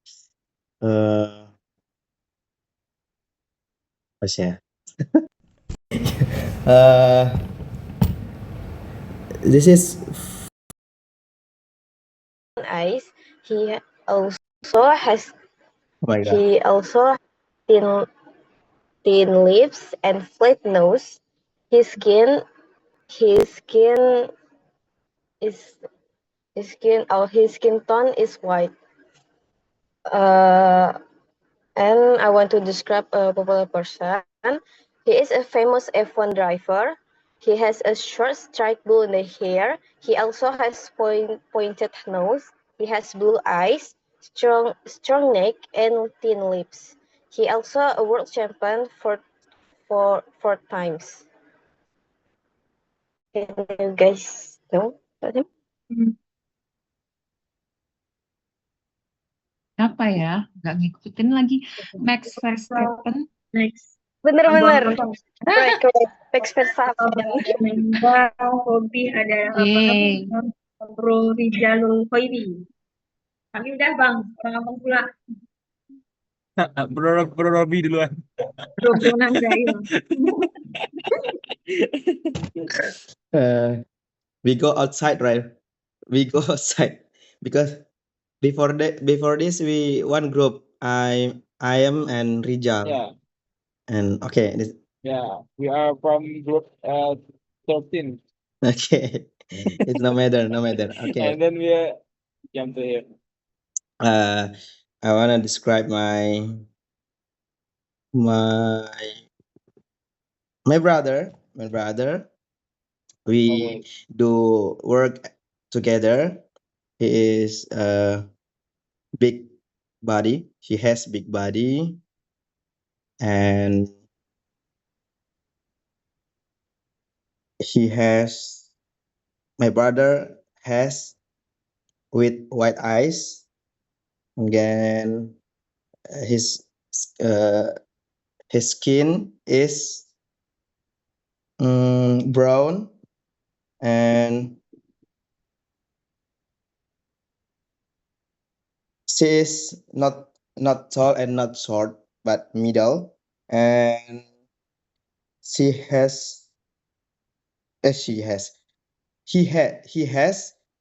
apa sih ya? This is eyes. He also has oh my god. he also has thin lips and flat nose. His skin is his skin tone is white. And I want to describe a popular person. He is a famous F1 driver. He has a short straight blonde hair. He also has pointed nose. He has blue eyes, strong neck, and thin lips. He also a world champion for 4 times. Can you guys know about him? Apa ya? Nggak ngikutin lagi. Max Verstappen. Bener-bener. Correct. Max Verstappen. Hobi ada Yeay. Bro Rijalul Hoibi. Kami udah bang, orang kampung pula. Bro Robi duluan. Bro Nandail. We go outside, right? We go outside because before this we one group. I am and Rijal. Yeah. And okay, Yeah. We are from group 13. okay. It's no matter. Okay. And then we jump to here. I wanna describe my brother. We do work together. He is big body. He has big body, and my brother has with white eyes, and then his skin is brown, and she is not tall and not short, but middle, and he has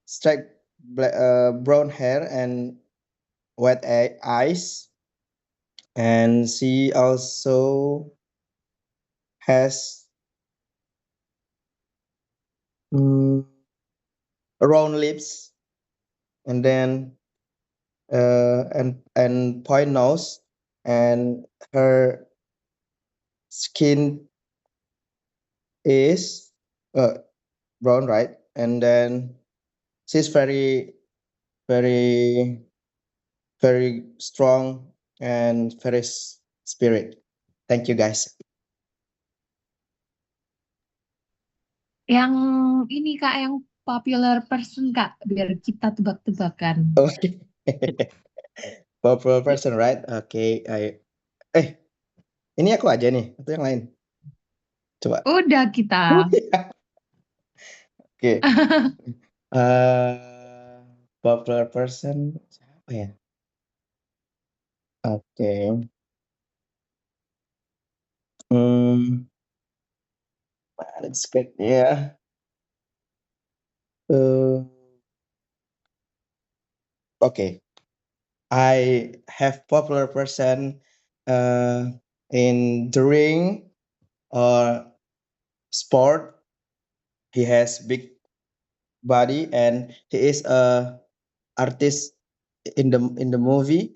straight brown hair and white eyes, and she also has round lips, and then and point nose, and her skin is brown, right? And then she's very strong and very spirit. Thank you, guys. Yang ini Kak, yang popular person Kak, biar kita tebak-tebakan. Okay. Popular person, right? Okay. Ini aku aja nih atau yang lain? Coba. Udah kita. Oke. Popular person siapa ya? Oke. Mana scriptnya? Okay. I have popular person in during or sport. He has big body and he is a artist in the movie.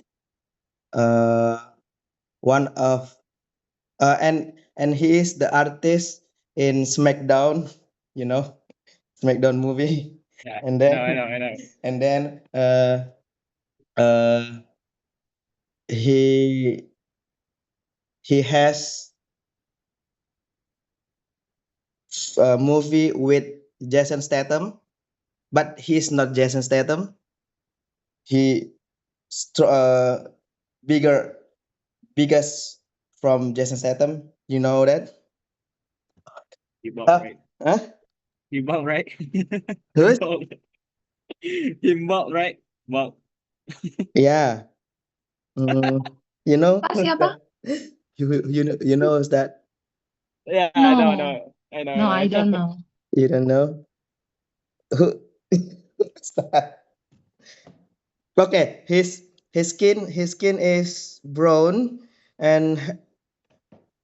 One of and he is the artist in SmackDown, you know, SmackDown movie. Yeah, And I then know. and then uh he has a movie with Jason Statham, but he's not Jason Statham. He biggest from Jason Statham. You know that? He bald, right? Huh? He bald, right? Who's? Bald. He bald, right? Bald. Yeah. You know Pak who's siapa? that? You know who's that? Yeah, No, I know. no, I don't know. You don't know? Who? Who's that? Okay, his skin is brown and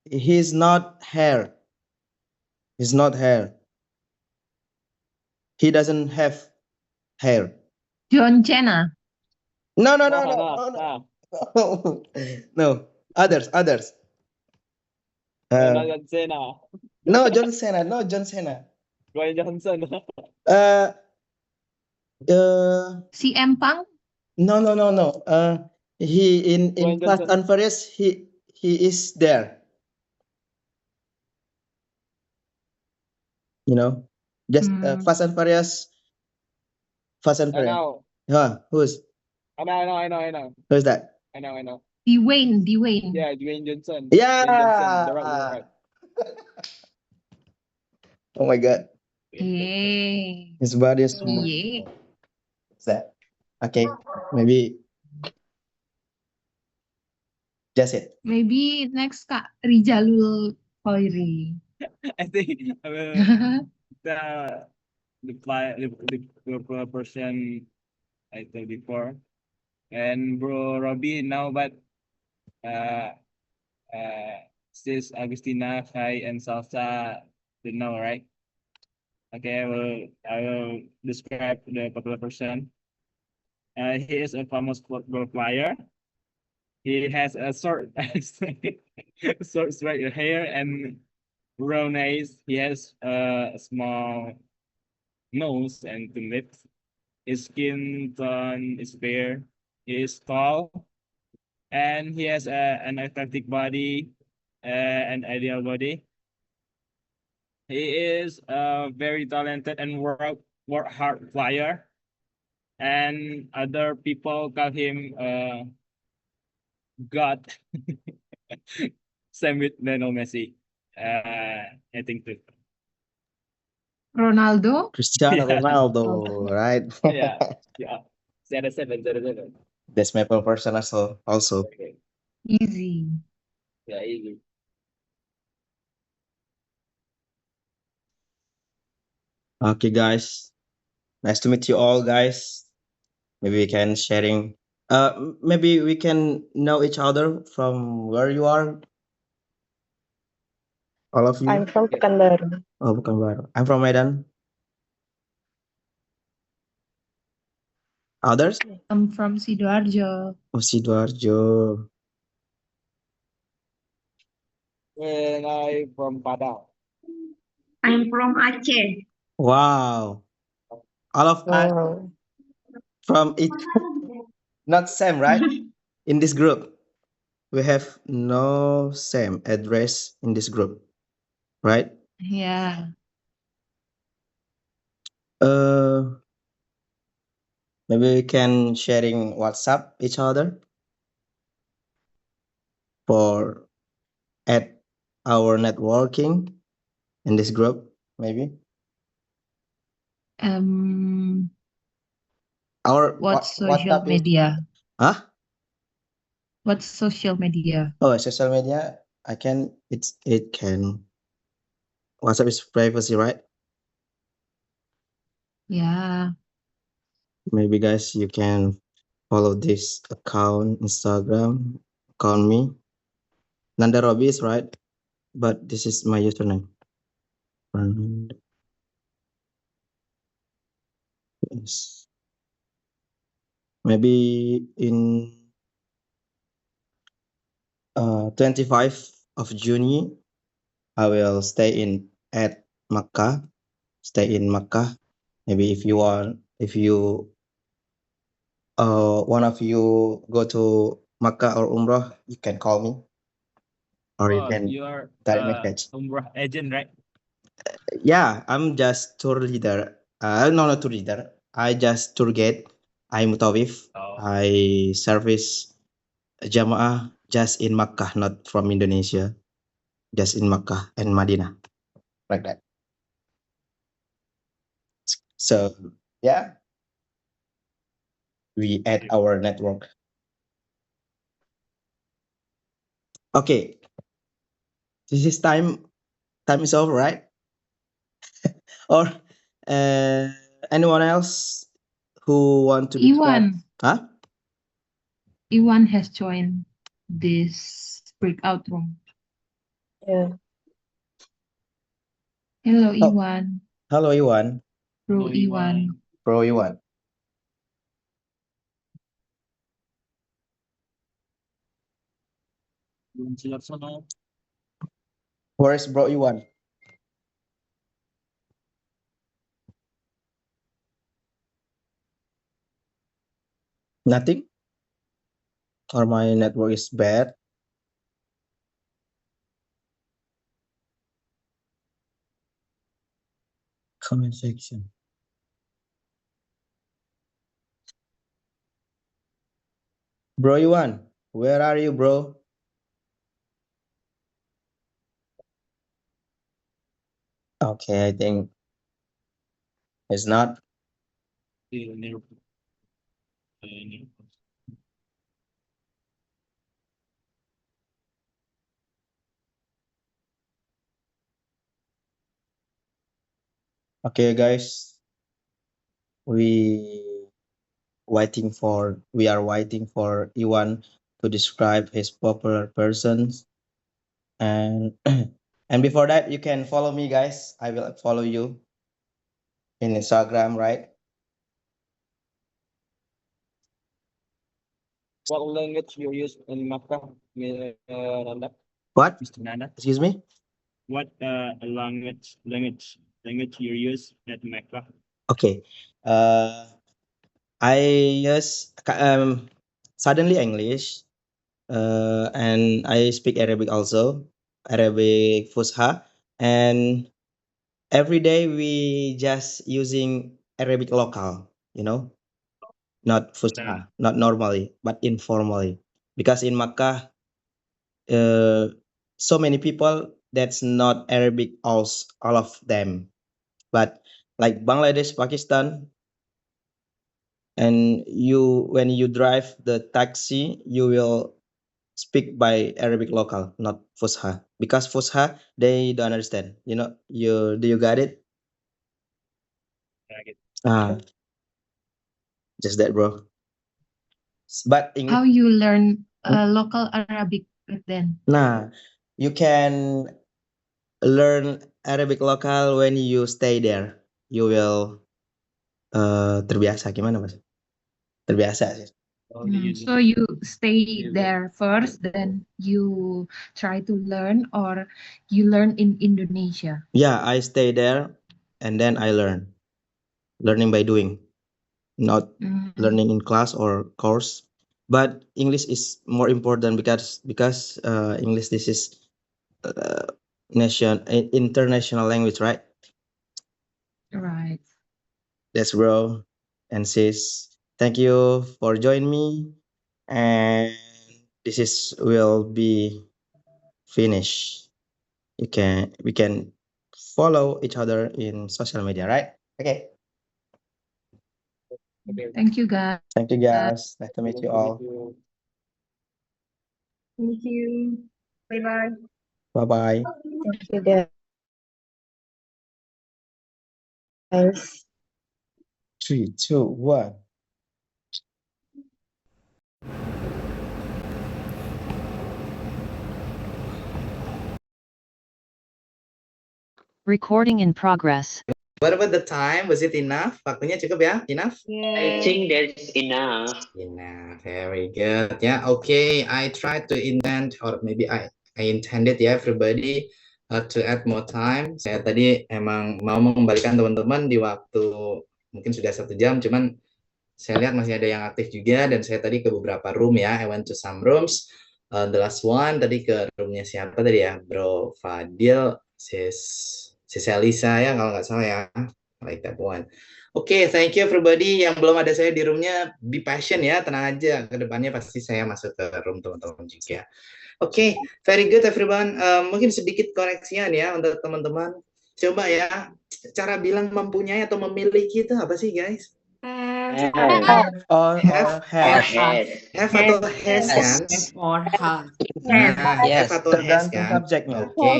he's not hair. He's not hair. He doesn't have hair. John Cena. No. No. No. Others. No, Uh, not John Cena. no, John Cena. No, John Cena. Dwayne Johnson. Uh, CM Punk. No. He in Dwayne Fast Johnson. and Furious. He is there. You know, just Fast and Furious. Fast and I Furious. know. Huh? Who's? I know. Who's that? I know. Dwayne. Yeah, Dwayne Johnson. Yeah. Dwayne Johnson, the Rock. Oh my God. Hey. His body is small. Yeah. What's that? Okay, maybe that's it. Maybe next Kak Rijalul Khairi. I think the person I told before, and Bro Robbie now, but sis Agustina, Kai, and Salsa don't know, right? Okay, I will describe the popular person. He is a famous football player. He has a short straight hair and brown eyes. He has a small nose and two lips. His skin tone is fair. He is tall, and he has an athletic body, an ideal body. He is a very talented and work hard player, and other people call him God. Same with Lionel Messi. I think too. Ronaldo. Cristiano Yeah. Ronaldo, right? Yeah. 07. That's my person also. Okay. Easy. Yeah, easy. Okay, guys. Nice to meet you all, guys. Maybe we can sharing. Maybe we can know each other from where you are. All of you. I'm from Pekanbaru. Oh, Pekanbaru. I'm from Medan. Others? I'm from Sidoarjo. Oh, Sidoarjo. And I'm from Padang. I'm from Aceh. Wow. All of us from it. Not same, right? In this group. We have no same address in this group. Right? Yeah. Maybe we can sharing WhatsApp each other for at our networking in this group, maybe. Our What's social WhatsApp media? Huh? What's social media? Oh, social media. It can. WhatsApp is privacy, right? Yeah. Maybe guys, you can follow this account, Instagram, account me. Nanda Robi is right, but this is my username. Yes. Maybe in 25 of June, I will stay at Makkah. Stay in Makkah. Maybe if you one of you go to Makkah or Umrah, you can call me, or you Oh, can you're direct message. Umrah agent, right? Yeah, I'm just tour leader. No, not tour leader. I just tour guide. I'm Mutawif. Oh. I service Jamaah just in Makkah, not from Indonesia. Just in Makkah and Madinah, like that. So yeah, we add our network. Okay, this is time. Time is over, right? Or anyone else who want to describe? Iwan. Huh? Iwan has joined this breakout room. Yeah. Hello, Oh. Iwan. Hello, Iwan. Bro Iwan. Bro Iwan. Belum siap sono. Where is Bro Iwan? Nothing? Or my network is bad? Comment section. Bro Iwan, where are you, bro? Okay, I think it's not. Okay, guys. We are waiting for Iwan to describe his popular persons, and and before that, you can follow me, guys. I will follow you in Instagram, right? What language you use in Makkah, Nanda? What? Mr. Nanda? Excuse me? What language you use at Makkah? Okay. I use suddenly English, and I speak Arabic also, Arabic Fusha, and every day we just using Arabic local, not Fusha, not normally, but informally, because in Makkah, so many people that's not Arabic, all of them, but like Bangladesh, Pakistan, and when you drive the taxi, you will speak by Arabic local, not Fusha, because Fusha they don't understand. Do you got it? Just that, bro. But How you learn local Arabic back then? Nah, you can learn Arabic local when you stay there. You will terbiasa, gimana mas? Terbiasa sih. So you stay there first, then you try to learn, or you learn in Indonesia? Yeah, I stay there and then I learn. Learning by doing, not learning in class or course. But English is more important because English this is international language, right? Right. That's bro and sis. Thank you for joining me, and this will be finished. We can follow each other in social media, right? Okay. Thank you, guys. Thank you, guys. Nice to meet you all. Thank you. Bye-bye. Bye bye. Thank you, guys. 3, 2, 1. Recording in progress. What about the time? Was it enough? Waktunya cukup ya? Enough? I think that's enough. Enough. Very good. Yeah. Okay. I tried to intend, or maybe I intended ya, everybody to add more time. Saya tadi emang mau mengembalikan teman-teman di waktu mungkin sudah 1 jam, cuman saya lihat masih ada yang aktif juga, dan saya tadi ke beberapa room ya. I went to some rooms. The last one tadi ke roomnya siapa tadi ya? Bro Fadil, Sis Elisa ya kalau nggak salah ya. Like that one. Oke, thank you everybody. Yang belum ada saya di roomnya, be patient ya, tenang aja. Kedepannya pasti saya masuk ke room teman-teman juga. Oke, very good everyone. Mungkin sedikit koreksian ya untuk teman-teman. Coba ya, cara bilang mempunyai atau memiliki itu apa sih guys? Have atau has kan? Yes, Have atau has tergantung kan? subjeknya. Oke.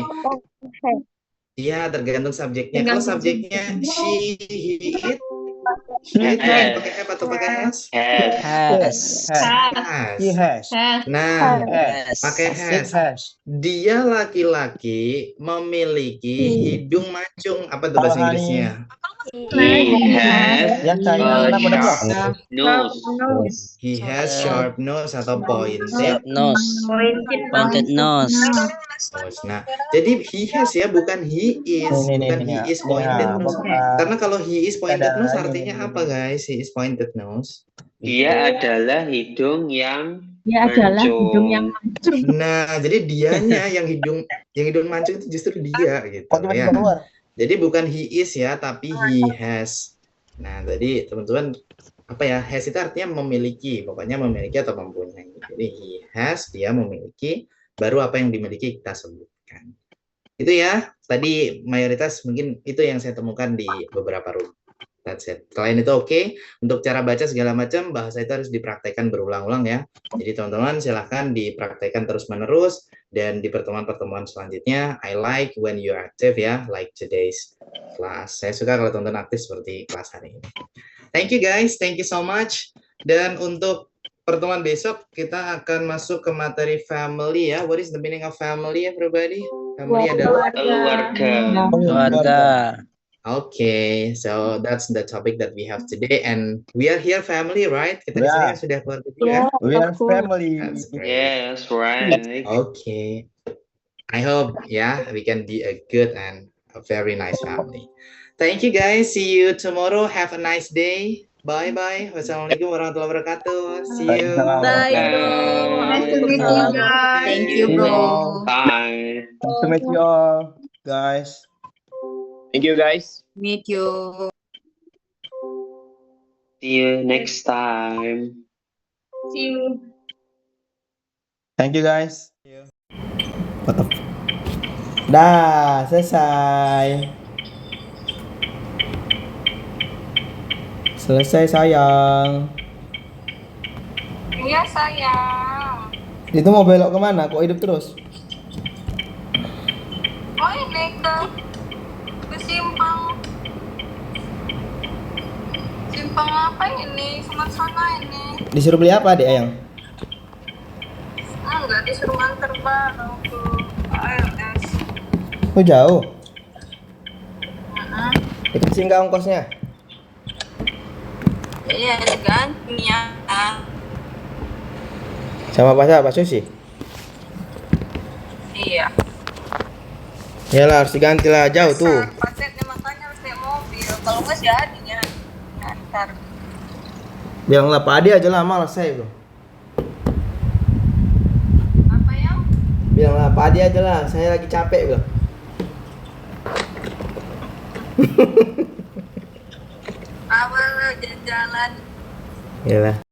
Iya, tergantung subjeknya. Kalau subjeknya she, he, it, pakai have atau pakai has? Has. He has. Nah, Has. pakai It has. has. Dia laki-laki memiliki hidung mancung. Apa tuh bahasa Inggrisnya? He has Yang tadi a apa tadi? sharp nose. He has sharp nose atau pointed Pointed nose. nose. Nah, jadi he has ya, bukan he is, bukan he is pointed nose. Karena kalau he is pointed nose artinya apa guys? He is pointed nose. Dia adalah hidung yang Dia adalah hidung yang mancung. Nah, jadi dianya yang hidung mancung itu justru dia gitu ya. Jadi bukan he is ya, tapi he has. Nah, jadi teman-teman apa ya? Has itu artinya memiliki, pokoknya memiliki atau mempunyai. Jadi he has, dia memiliki, baru apa yang dimiliki kita sebutkan. Itu ya, tadi mayoritas mungkin itu yang saya temukan di beberapa room. That's it. Selain itu oke, untuk cara baca segala macam, bahasa itu harus dipraktekkan berulang-ulang ya. Jadi teman-teman silahkan dipraktekkan terus-menerus, dan di pertemuan-pertemuan selanjutnya, I like when you're active ya, like today's class. Saya suka kalau teman-teman aktif seperti kelas hari ini. Thank you guys, thank you so much. Dan untuk pertemuan besok, kita akan masuk ke materi family ya. What is the meaning of family everybody? Family adalah Keluarga. Okay, so that's the topic that we have today, and we are here family, right? Kita di sini kan sudah keluarga juga. We are family. Yes, right. Okay, I hope we can be a good and a very nice family. Thank you guys. See you tomorrow. Have a nice day. Bye bye. Wassalamualaikum warahmatullahi wabarakatuh. See you. Bye, bro. Nice to meet you, guys. Thank you, bro. Bye. Nice to meet you all, guys. Thank you guys. Meet you. See you next time. See you. Thank you guys. Dah, selesai. Selesai sayang. Iya sayang. Itu mau belok kemana? Kok hidup terus? Oh ini ke simpang. Simpang apa ini? Sana ini. Disuruh beli apa adik ayang? Enggak, disuruh nganter barang ke ALS. Oh jauh. Itu sih nggak ongkosnya? Iya, diganti ya. Sama Pak Susi? Iya. Yalah harus diganti lah, jauh tuh. Paketnya makanya harus naik mobil. Kalau nggak sih adinya ngantar. Bilanglah Pak Adi aja lah, malas saya bro. Apa ya? Bilanglah Pak Adi aja lah, saya lagi capek bro. Awal jalan-jalan. Yalah.